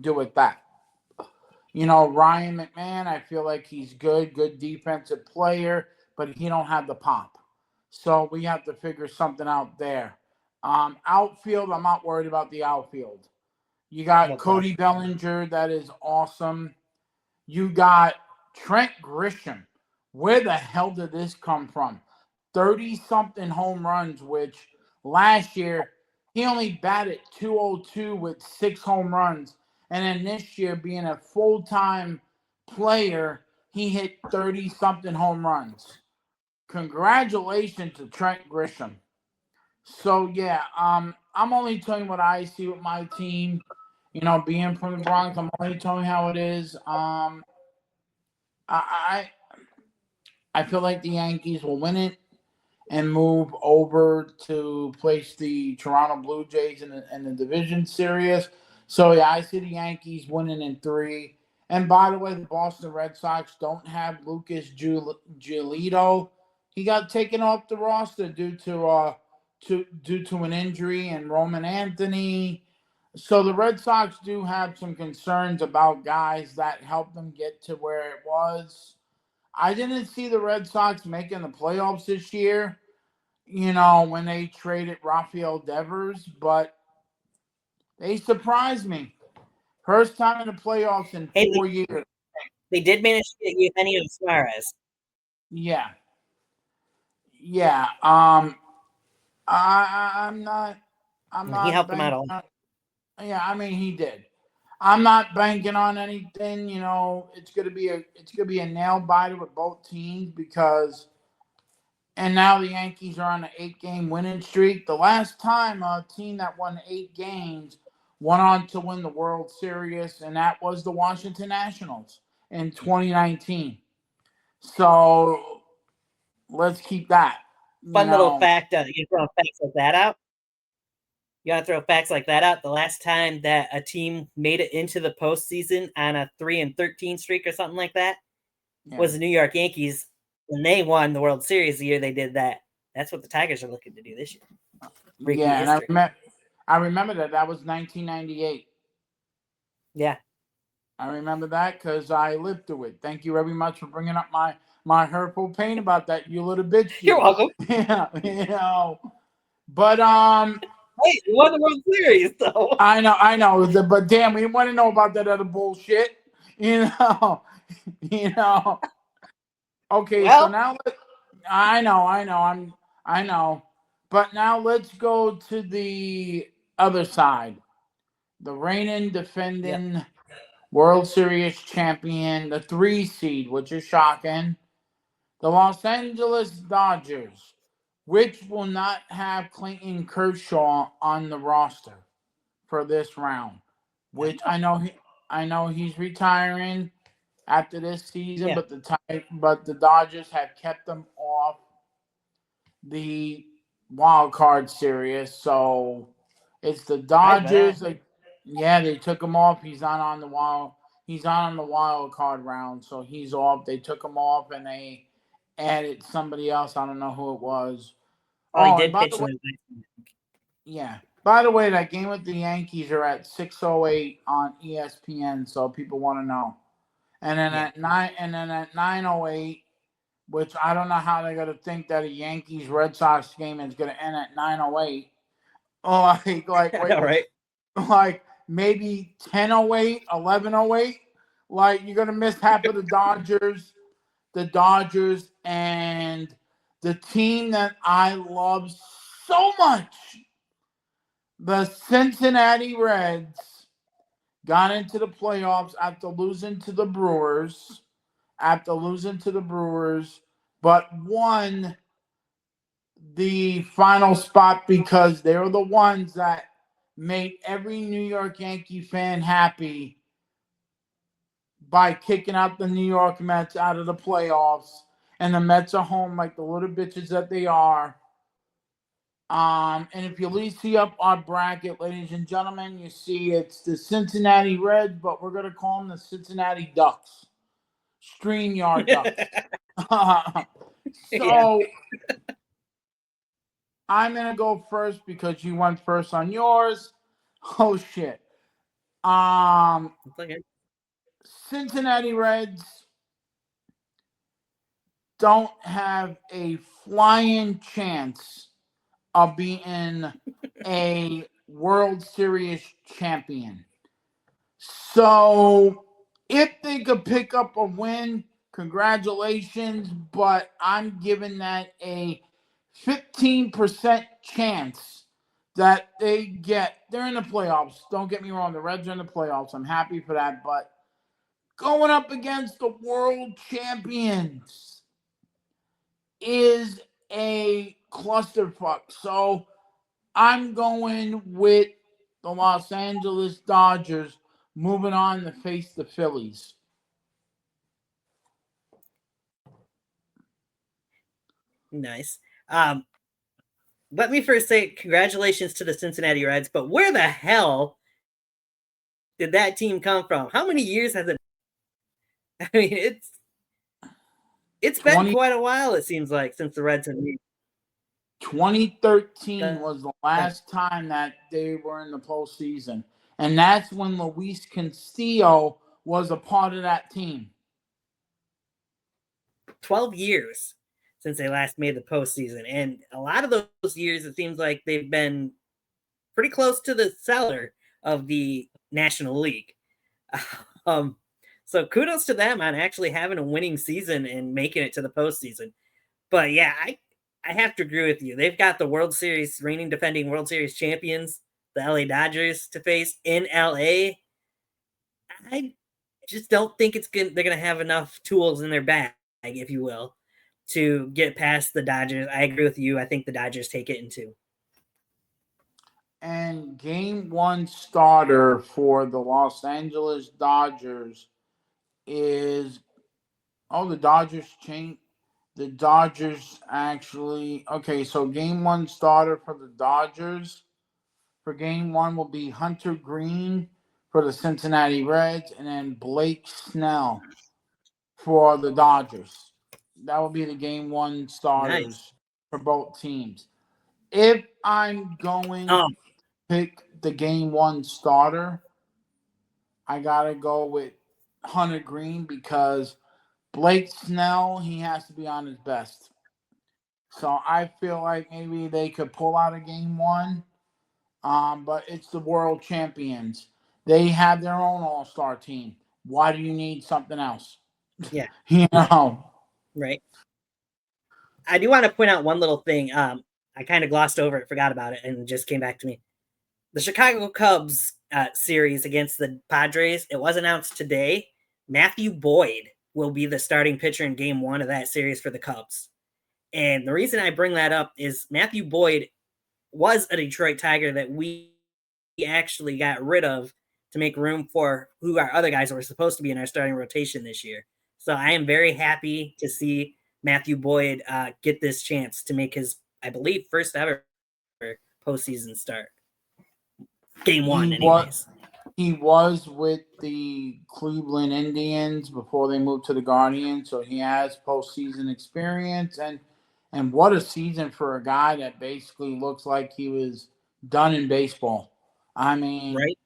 B: do with that. Ryan McMahon, I feel like he's good defensive player, but he don't have the pop. So we have to figure something out there. Outfield, I'm not worried about the outfield. You got
A: okay.
B: Cody Bellinger, that is awesome. You got Trent Grisham. Where the hell did this come from? 30-something home runs, which last year he only batted .202 with 6 home runs. And then this year, being a full-time player, he hit 30-something home runs. Congratulations to Trent Grisham. So, yeah, I'm only telling you what I see with my team. Being from the Bronx, I'm only telling you how it is. I I feel like the Yankees will win it and move over to place the Toronto Blue Jays in the division series. So yeah, I see the Yankees winning in 3. And by the way, the Boston Red Sox don't have Lucas Giolito. He got taken off the roster due to an injury, and Roman Anthony. So the Red Sox do have some concerns about guys that helped them get to where it was. I didn't see the Red Sox making the playoffs this year, when they traded Rafael Devers, but they surprised me. First time in the playoffs in
A: Hey,
B: 4 years.
A: they did manage to get Eugenio Suarez.
B: Yeah. Yeah. I'm not
A: He helped them out
B: banking
A: a lot.
B: on. Yeah, I mean he did. I'm not banking on anything. It's gonna be a nail biter with both teams because. And now the Yankees are on an 8-game winning streak. The last time a team that won 8 games went on to win the World Series, and that was the Washington Nationals in 2019. So let's keep that.
A: Fun little fact, you throw facts like that out. You gotta throw facts like that out. The last time that a team made it into the postseason on a 3-13 streak or something like that was the New York Yankees when they won the World Series the year they did that. That's what the Tigers are looking to do this year. Repeat history.
B: I remember that was 1998.
A: Yeah.
B: I remember that because I lived through it. Thank you very much for bringing up my hurtful pain about that, you little bitch.
A: You're welcome.
B: Yeah, but
A: hey, you won the World Series, though.
B: I know. But damn, we want to know about that other bullshit. you know. Okay,
A: well,
B: so now I know. But now let's go to the other side. The reigning, defending World Series champion, the 3 seed, which is shocking. The Los Angeles Dodgers, which will not have Clayton Kershaw on the roster for this round, which I know he's retiring after this season, but the Dodgers have kept him off the wild card series. So it's the Dodgers. They took him off. He's not on the wild. He's not on the wild card round, so he's off. They took him off and they added somebody else. I don't know who it was.
A: he did pitch.
B: By the way, that game with the Yankees are at 6:08 on ESPN, so people want to know. And then at 9:08, which I don't know how they're gonna think that a Yankees Red Sox game is gonna end at 9:08. Like maybe 10:08, 11:08. Like you're gonna miss half of the Dodgers, and the team that I love so much, the Cincinnati Reds, got into the playoffs after losing to the Brewers. But won the final spot because they were the ones that made every New York Yankee fan happy by kicking out the New York Mets out of the playoffs. And the Mets are home like the little bitches that they are. And if you see up our bracket, ladies and gentlemen, you see it's the Cincinnati Reds, but we're going to call them the Cincinnati Ducks. StreamYard Ducks.
A: Yeah.
B: So I'm going to go first because you went first on yours. Oh, shit.
A: Okay.
B: Cincinnati Reds don't have a flying chance of being a World Series champion. So if they could pick up a win, congratulations, but I'm giving that a 15% chance that they're in the playoffs. Don't get me wrong, the Reds are in the playoffs. I'm happy for that, but going up against the world champions is a clusterfuck. So I'm going with the Los Angeles Dodgers moving on to face the Phillies.
A: Nice. Let me first say congratulations to the Cincinnati Reds, but where the hell did that team come from? How many years has it? I mean, it's been
B: 20,
A: quite a while, it seems like, since the Reds have made
B: 2013
A: that.
B: was the last time that they were in the postseason. And that's when Luis Castillo was a part of that team.
A: 12 years since they last made the postseason. And a lot of those years, it seems like they've been pretty close to the cellar of the National League. Um, so kudos to them on actually having a winning season and making it to the postseason. But yeah, I have to agree with you. They've got the World Series, reigning defending World Series champions, the LA Dodgers, to face in LA. I just don't think they're gonna have enough tools in their bag, if you will, to get past the Dodgers. I agree with you. I think the Dodgers take it in two.
B: And game one starter for the Los Angeles Dodgers is the Dodgers changed. The Dodgers actually okay. So game one starter for the Dodgers for game one will be Hunter Green for the Cincinnati Reds, and then Blake Snell for the Dodgers. That will be the game one
A: Nice.
B: starters for both teams. If I'm going
A: Oh,
B: to pick the game one starter, I gotta go with Hunter Green because Blake Snell, he has to be on his best. So I feel like maybe they could pull out a game one. But it's the world champions. They have their own all-star team. Why do you need something else?
A: yeah,
B: You know.
A: right. I do want to point out one little thing. I kind of glossed over it, forgot about it, and it just came back to me. The Chicago Cubs series against the Padres, it was announced today. Matthew Boyd will be the starting pitcher in game one of that series for the Cubs. And the reason I bring that up is Matthew Boyd was a Detroit Tiger that we actually got rid of to make room for who our other guys were supposed to be in our starting rotation this year. So I am very happy to see Matthew Boyd get this chance to make his, I believe, first ever postseason start. Game one,
B: He was
A: anyways.
B: he was with the Cleveland Indians before they moved to the Guardians, so he has postseason experience and what a season for a guy that basically looks like he was done in baseball. I mean,
A: Right?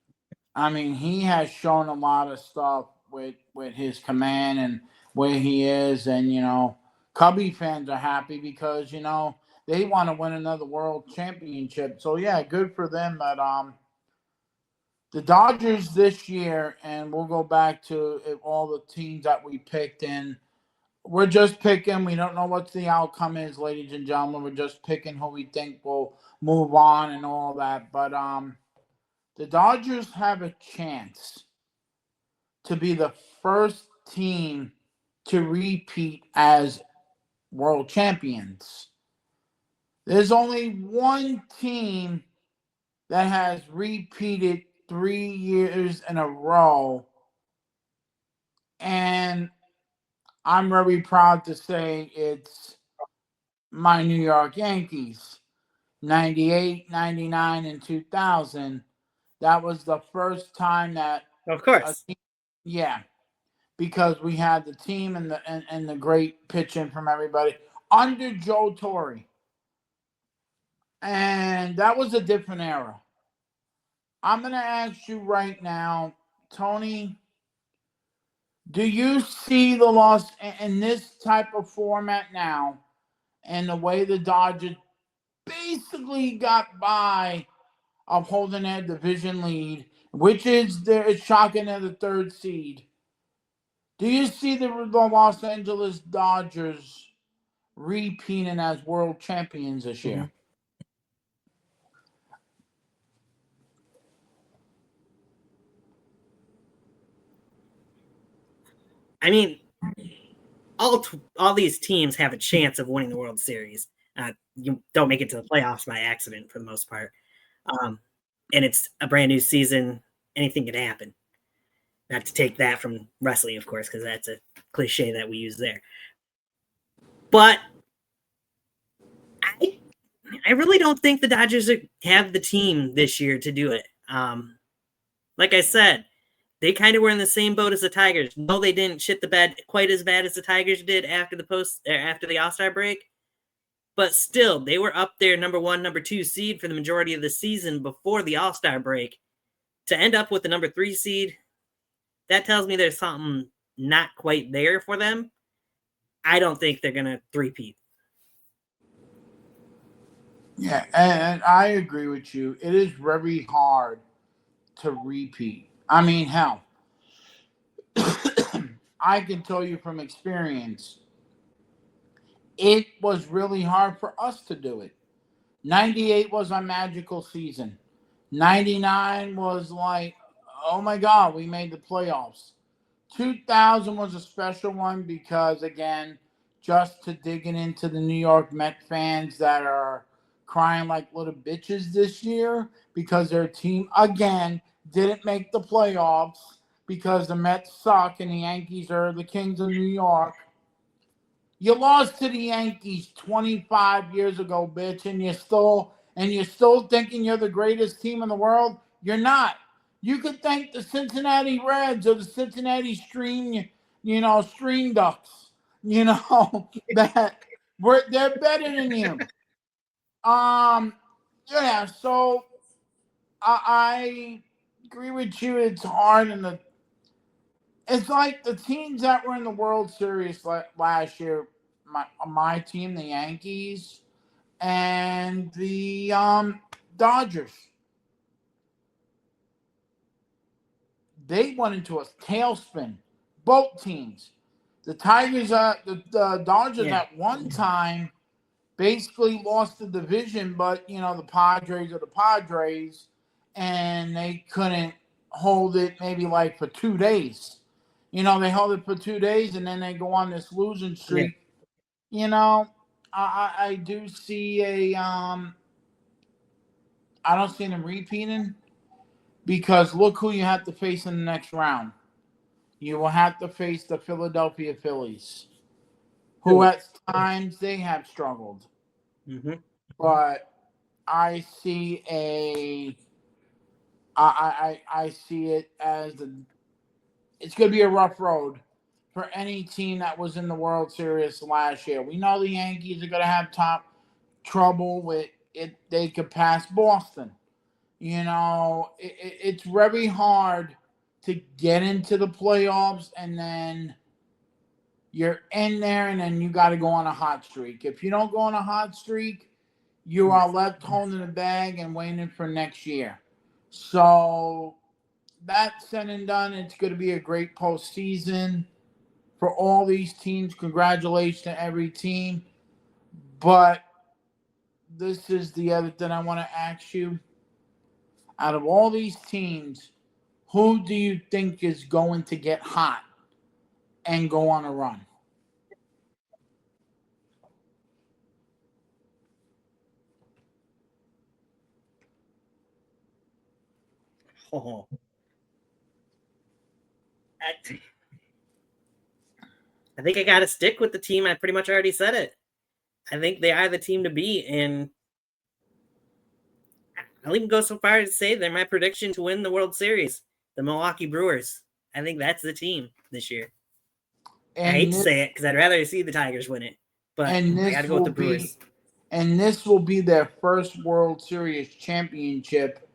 B: he has shown a lot of stuff with his command and where he is, and Cubby fans are happy because they want to win another world championship. So yeah, good for them. That the Dodgers this year, and we'll go back to all the teams that we picked in. We're just picking. We don't know what the outcome is, ladies and gentlemen. We're just picking who we think will move on and all that. But the Dodgers have a chance to be the first team to repeat as world champions. There's only one team that has repeated 3 years in a row, and I'm very proud to say it's my New York Yankees. 98, 99, and 2000. That was the first time that
A: Of course.
B: yeah, because we had the team and the great pitching from everybody under Joe Torre. And that was a different era. I'm going to ask you right now, Tony, do you see the loss in this type of format now and the way the Dodgers basically got by of holding their division lead, which is it's shocking they're the third seed? Do you see the Los Angeles Dodgers repeating as world champions this year?
A: I mean, all these teams have a chance of winning the World Series. You don't make it to the playoffs by accident for the most part. And it's a brand new season. Anything can happen. Not to take that from wrestling, of course, because that's a cliche that we use there. But I really don't think the Dodgers have the team this year to do it. Like I said, they kind of were in the same boat as the Tigers. No, they didn't shit the bed quite as bad as the Tigers did after the All-Star break. But still, they were up there number 1, number 2 seed for the majority of the season before the All-Star break. To end up with the number 3 seed, that tells me there's something not quite there for them. I don't think they're going to three-peat.
B: Yeah, and I agree with you. It is very hard to repeat. I mean, hell, I can tell you from experience, it was really hard for us to do it. 98 was our magical season. 99 was like, oh my God, we made the playoffs. 2000 was a special one because, again, just to digging into the New York Met fans that are crying like little bitches this year because their team, again, didn't make the playoffs because the Mets suck and the Yankees are the kings of New York. You lost to the Yankees 25 years ago, bitch, and you're still thinking you're the greatest team in the world. You're not. You could thank the Cincinnati Reds or the Cincinnati Stream Ducks. That they're better than you. Yeah. So I agree with you. It's hard, and it's like the teams that were in the World Series last year. My team, the Yankees, and the Dodgers. They went into a tailspin. Both teams. The Tigers, the Dodgers at one time basically lost the division, but the Padres are the Padres, and they couldn't hold it maybe like for 2 days. They held it for 2 days, and then they go on this losing streak. I do see I don't see them repeating because look who you have to face in the next round. You will have to face the Philadelphia Phillies, who at times they have struggled.
A: Mm-hmm.
B: But I see I see it as it's going to be a rough road for any team that was in the World Series last year. We know the Yankees are going to have top trouble with it. They could pass Boston. It's very hard to get into the playoffs, and then you're in there, and then you got to go on a hot streak. If you don't go on a hot streak, you are left holding the bag and waiting for next year. So that said and done, it's going to be a great postseason for all these teams. Congratulations to every team. But this is the other thing I want to ask you. Out of all these teams, who do you think is going to get hot and go on a run?
A: Oh. I think I got to stick with the team. I pretty much already said it. I think they are the team to beat. And I'll even go so far as to say they're my prediction to win the World Series, the Milwaukee Brewers. I think that's the team this year. I hate
B: And
A: to
B: this,
A: say it because I'd rather see the Tigers win it, but
B: and
A: I got
B: this
A: to go with
B: will
A: the
B: be
A: Brewers.
B: and this will be their first World Series championship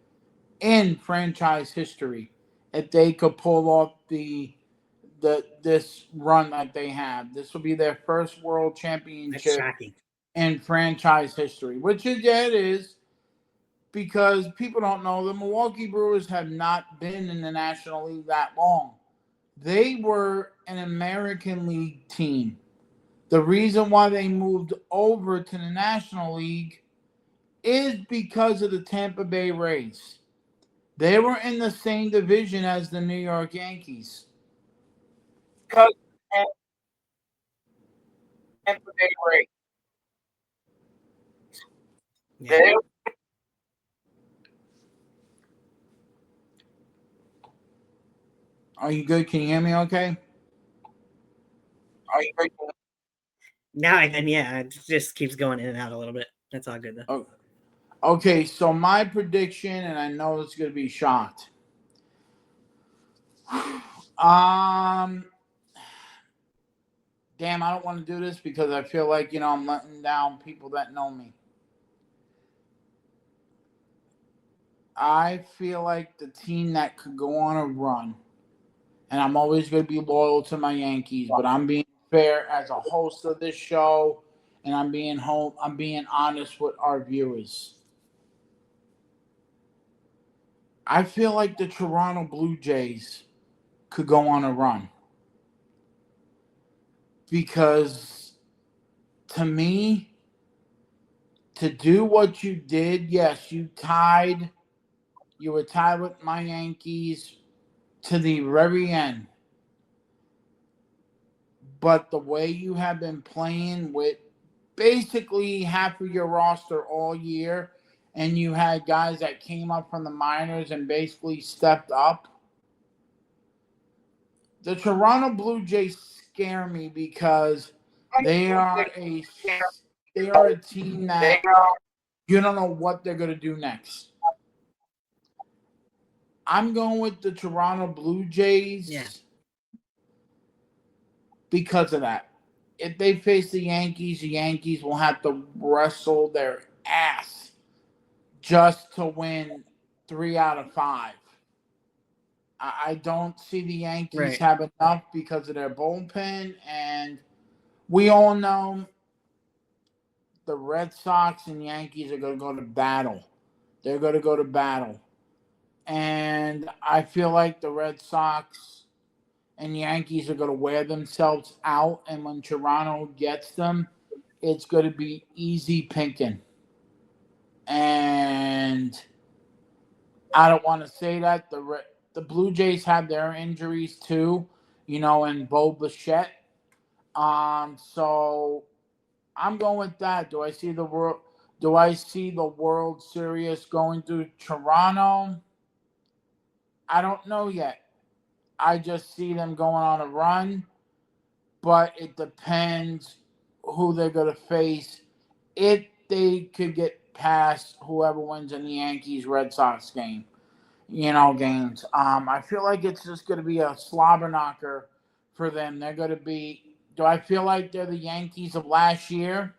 B: in franchise history. If they could pull off this run that they have, this will be their first World
A: That's
B: Championship
A: shocking.
B: in franchise history. Which is, yeah, it is, because people don't know the Milwaukee Brewers have not been in the National League that long. They were an American League team. The reason why they moved over to the National League is because of the Tampa Bay Rays. They were in the same division as the New York Yankees. Because of Tampa Bay Rays.
A: Yeah.
B: They, are you good? Can you hear me okay? Are you good?
A: Now I can, yeah, it just keeps going in and out a little bit. That's all good though.
B: Oh, okay, so my prediction, and I know it's going to be shocked. Damn, I don't want to do this because I feel like, I'm letting down people that know me. I feel like the team that could go on a run, and I'm always going to be loyal to my Yankees, but I'm being fair as a host of this show, and I'm being honest with our viewers. I feel like the Toronto Blue Jays could go on a run because, to me, to do what you did, yes, you were tied with my Yankees to the very end. But the way you have been playing with basically half of your roster all year, and you had guys that came up from the minors and basically stepped up. The Toronto Blue Jays scare me because they are a they are a team that you don't know what they're going to do next. I'm going with the Toronto Blue Jays
A: Yeah.
B: because of that. If they face the Yankees will have to wrestle their ass just to win 3 out of 5. I don't see the Yankees
A: Right.
B: have enough because of their bullpen, and we all know the Red Sox and Yankees are going to go to battle. They're going to go to battle. And I feel like the Red Sox and Yankees are going to wear themselves out. And when Toronto gets them, it's going to be easy pinking. And I don't want to say that. The Blue Jays have their injuries too, and Bo Bichette. So I'm going with that. Do I see the World Series going through Toronto? I don't know yet. I just see them going on a run, but it depends who they're going to face. If they could get past whoever wins in the Yankees Red Sox games. I feel like it's just going to be a slobber knocker for them. They're going to be. Do I feel like they're the Yankees of last year?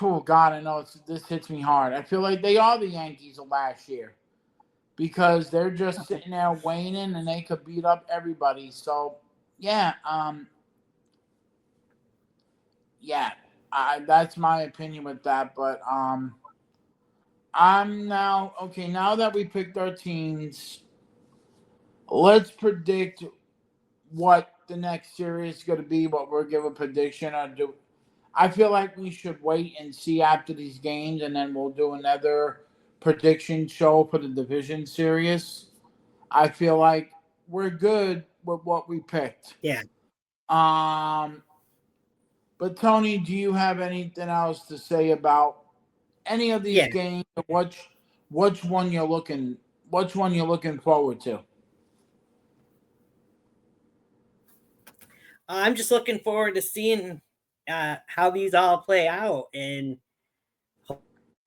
B: Oh God, I know this hits me hard. I feel like they are the Yankees of last year because they're just sitting there waning and they could beat up everybody. So yeah, yeah, that's my opinion with that. But I'm now okay. Now that we picked our teams, let's predict what the next series is going to be. What we're giving prediction or do. I feel like we should wait and see after these games, and then we'll do another prediction show for the division series. I feel like we're good with what we picked.
A: Yeah.
B: Um, but Tony, do you have anything else to say about any of these
A: Yeah.
B: games? Which one you're looking forward to?
A: I'm just looking forward to seeing how these all play out, and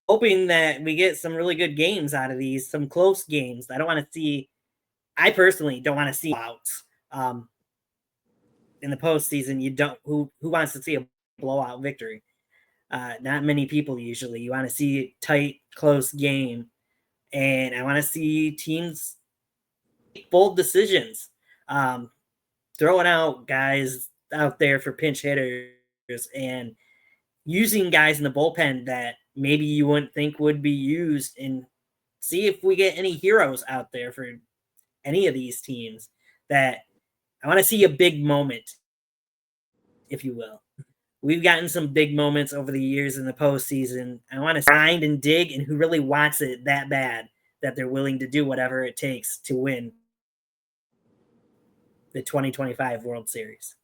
A: hoping that we get some really good games out of these, some close games. I personally don't want to see outs. In the postseason, you don't. Who wants to see a blowout victory? Not many people usually. You want to see a tight, close game, and I want to see teams make bold decisions, throwing out guys out there for pinch hitters and using guys in the bullpen that maybe you wouldn't think would be used, and see if we get any heroes out there for any of these teams. That I want to see a big moment, if you will. We've gotten some big moments over the years in the postseason. I want to find and dig and who really wants it that bad that they're willing to do whatever it takes to win the 2025 World Series.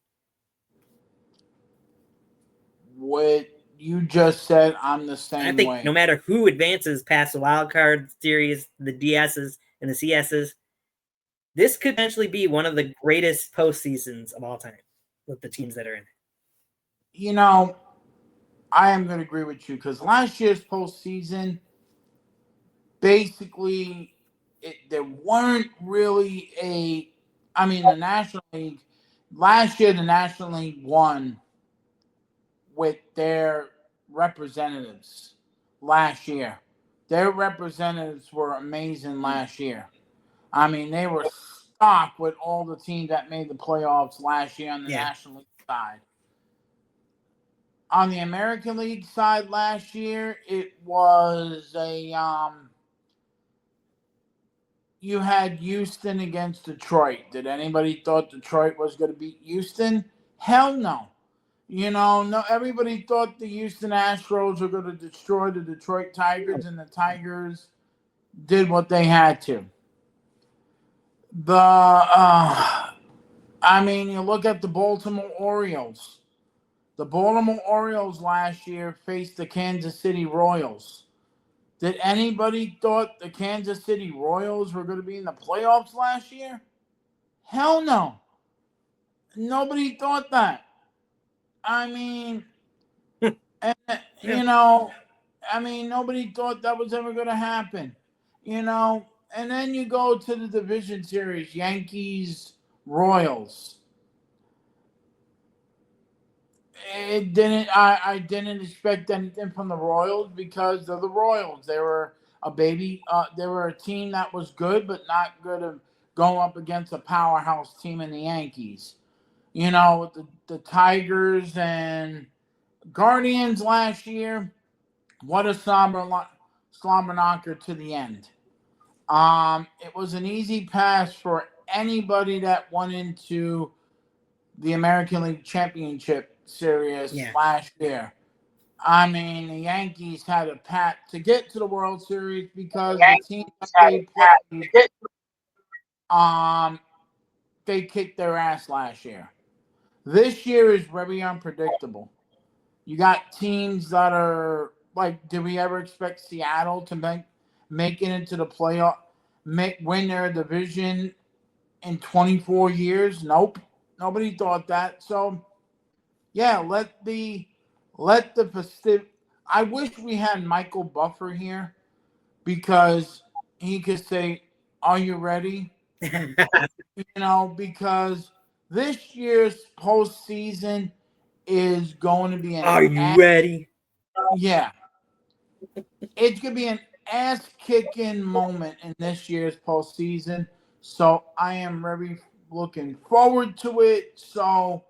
B: What you just said, I'm the same way.
A: I think no matter who advances past the wild card series, the DSs and the CSs, this could potentially be one of the greatest postseasons of all time with the teams that are in it.
B: You know, I am going to agree with you because last year's postseason, basically, there weren't really the National League, last year the National League won with their representatives last year. Their representatives were amazing last year. I mean, they were stocked with all the teams that made the playoffs last year on the National League side. On the American League side last year, it was you had Houston against Detroit. Did anybody thought Detroit was going to beat Houston? Hell no. No. Everybody thought the Houston Astros were going to destroy the Detroit Tigers, and the Tigers did what they had to. You look at the Baltimore Orioles. The Baltimore Orioles last year faced the Kansas City Royals. Did anybody thought the Kansas City Royals were going to be in the playoffs last year? Hell no. Nobody thought that. Nobody thought that was ever going to happen. And then you go to the division series, Yankees, Royals. I didn't expect anything from the Royals because they're the Royals. They were they were a team that was good, but not good at going up against a powerhouse team in the Yankees. With the Tigers and Guardians last year, what a slobber knocker to the end. It was an easy pass for anybody that went into the American League Championship Series last year. The Yankees had a path to get to the World Series because the team that they played, they kicked their ass last year. This year is very unpredictable. You got teams that are like, did we ever expect Seattle to make it into the playoff, win their division in 24 years? Nope. Nobody thought that. So, yeah, let the Pacific. I wish we had Michael Buffer here because he could say, "Are you ready?" Because this year's postseason is going to be an.
A: Are you ready?
B: Yeah, it's going to be an ass-kicking moment in this year's postseason. So I am very looking forward to it. So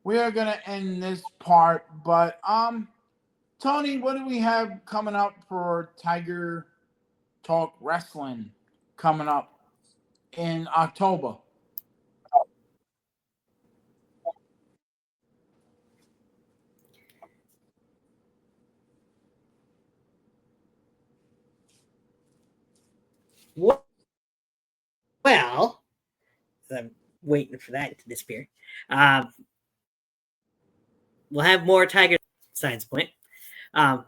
B: we are going to end this part, but Tony, what do we have coming up for Tiger Talk Wrestling coming up in October?
A: Well, I'm waiting for that to disappear. We'll have more Tiger Science Point. Because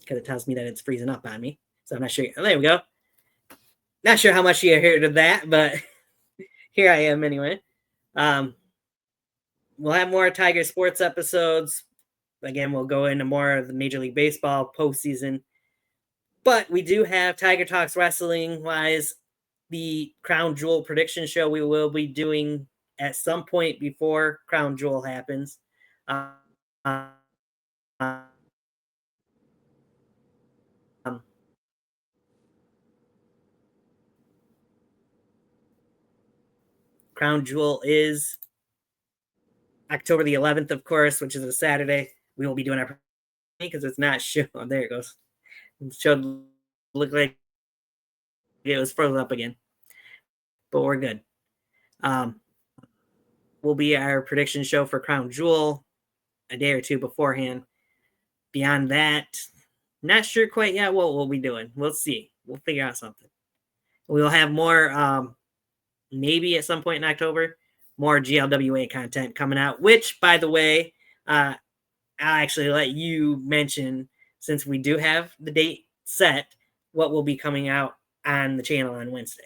A: it tells me that it's freezing up on me. So I'm not sure. Oh, there we go. Not sure how much you heard of that, but here I am anyway. We'll have more Tiger Sports episodes. Again, we'll go into more of the Major League Baseball postseason. But we do have Tiger Talks Wrestling wise, the Crown Jewel prediction show we will be doing at some point before Crown Jewel happens. Um, Crown Jewel is October the 11th, of course, which is a Saturday. We will be doing our because it's not show. Oh, there it goes. It showed look like it was frozen up again, but we're good. Will be our prediction show for Crown Jewel a day or two beforehand. Beyond that, not sure quite yet what we'll be doing. We'll see. We'll figure out something. We'll have more, maybe at some point in October, more GLWA content coming out, which, by the way, I'll actually let you mention, since we do have the date set, what will be coming out on the channel on Wednesday.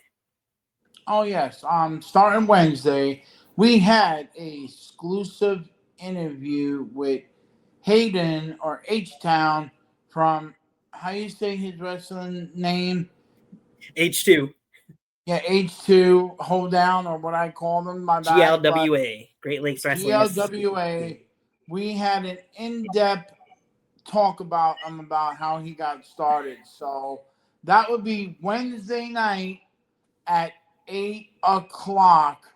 B: Oh yes. Starting Wednesday, we had a exclusive interview with Hayden or H Town from, how you say his wrestling name?
A: H2.
B: Yeah, H2 Hold Down, or what I call them, my bad.
A: GLWA, Great Lakes Wrestling.
B: GLWA. We had an in-depth talk about how he got started. So that would be Wednesday night at 8 o'clock,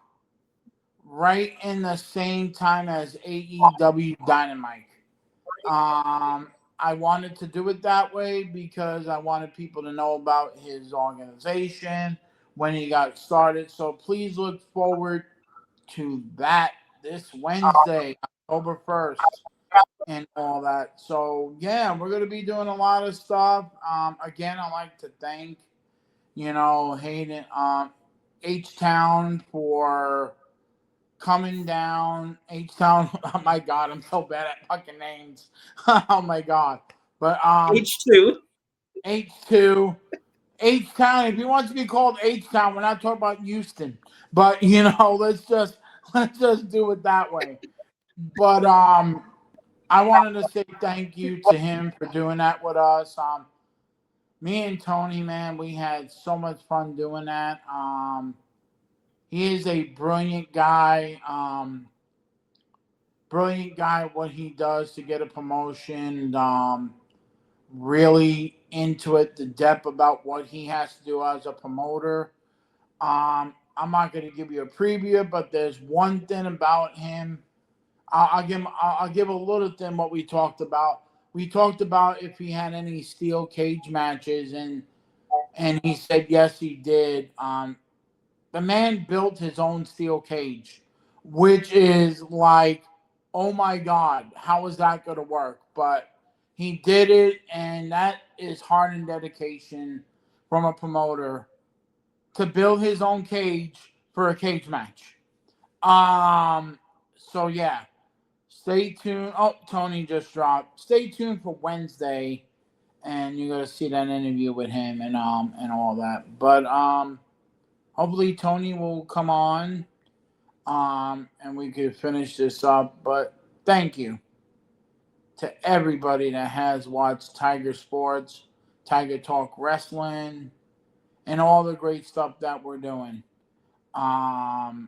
B: right in the same time as AEW Dynamite. I wanted to do it that way because I wanted people to know about his organization when he got started. So please look forward to that this Wednesday, October 1st, and all that. So yeah, we're gonna be doing a lot of stuff. Again, I'd like to thank, Hayden, H Town for coming down. H Town. Oh my God, I'm so bad at fucking names. Oh my God. But
A: H2.
B: H2. H Town. If he wants to be called H Town, we're not talking about Houston. But let's just do it that way. But I wanted to say thank you to him for doing that with us. Me and Tony, man, we had so much fun doing that. He is a brilliant guy. What he does to get a promotion. Really into it, the depth about what he has to do as a promoter. I'm not going to give you a preview, but there's one thing about him. I'll give a little thing what we talked about. We talked about if he had any steel cage matches, and he said yes, he did. The man built his own steel cage, which is like, oh my God, how is that going to work? But he did it, and that is heart and dedication from a promoter to build his own cage for a cage match. So yeah, stay tuned. Oh, Tony just dropped. Stay tuned for Wednesday, and you're gonna see that interview with him and all that. But hopefully Tony will come on, and we could finish this up. But thank you to everybody that has watched Tiger Sports, Tiger Talk Wrestling, and all the great stuff that we're doing. And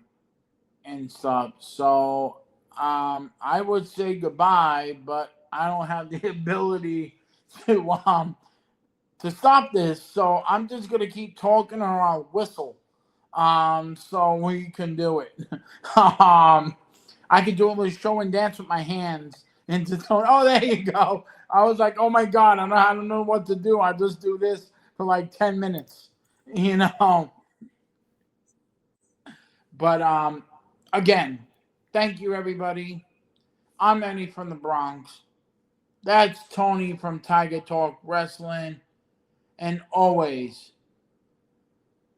B: stuff. So I would say goodbye, but I don't have the ability to stop this. So I'm just gonna keep talking or I'll whistle. So we can do it. I could do a little show and dance with my hands and just oh, there you go. I was like, oh my God, I don't know what to do. I just do this for like 10 minutes, But again, thank you everybody. I'm Eddie from the Bronx. That's Tony from Tiger Talk Wrestling. And always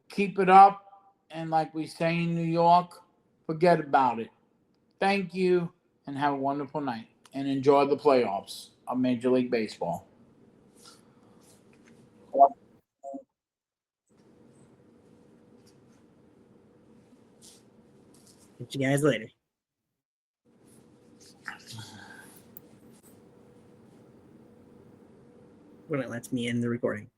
B: keep it up. And like we say in New York, forget about it. Thank you and have a wonderful night. And enjoy the playoffs of Major League Baseball.
A: Catch you guys later. when it lets me in the recording.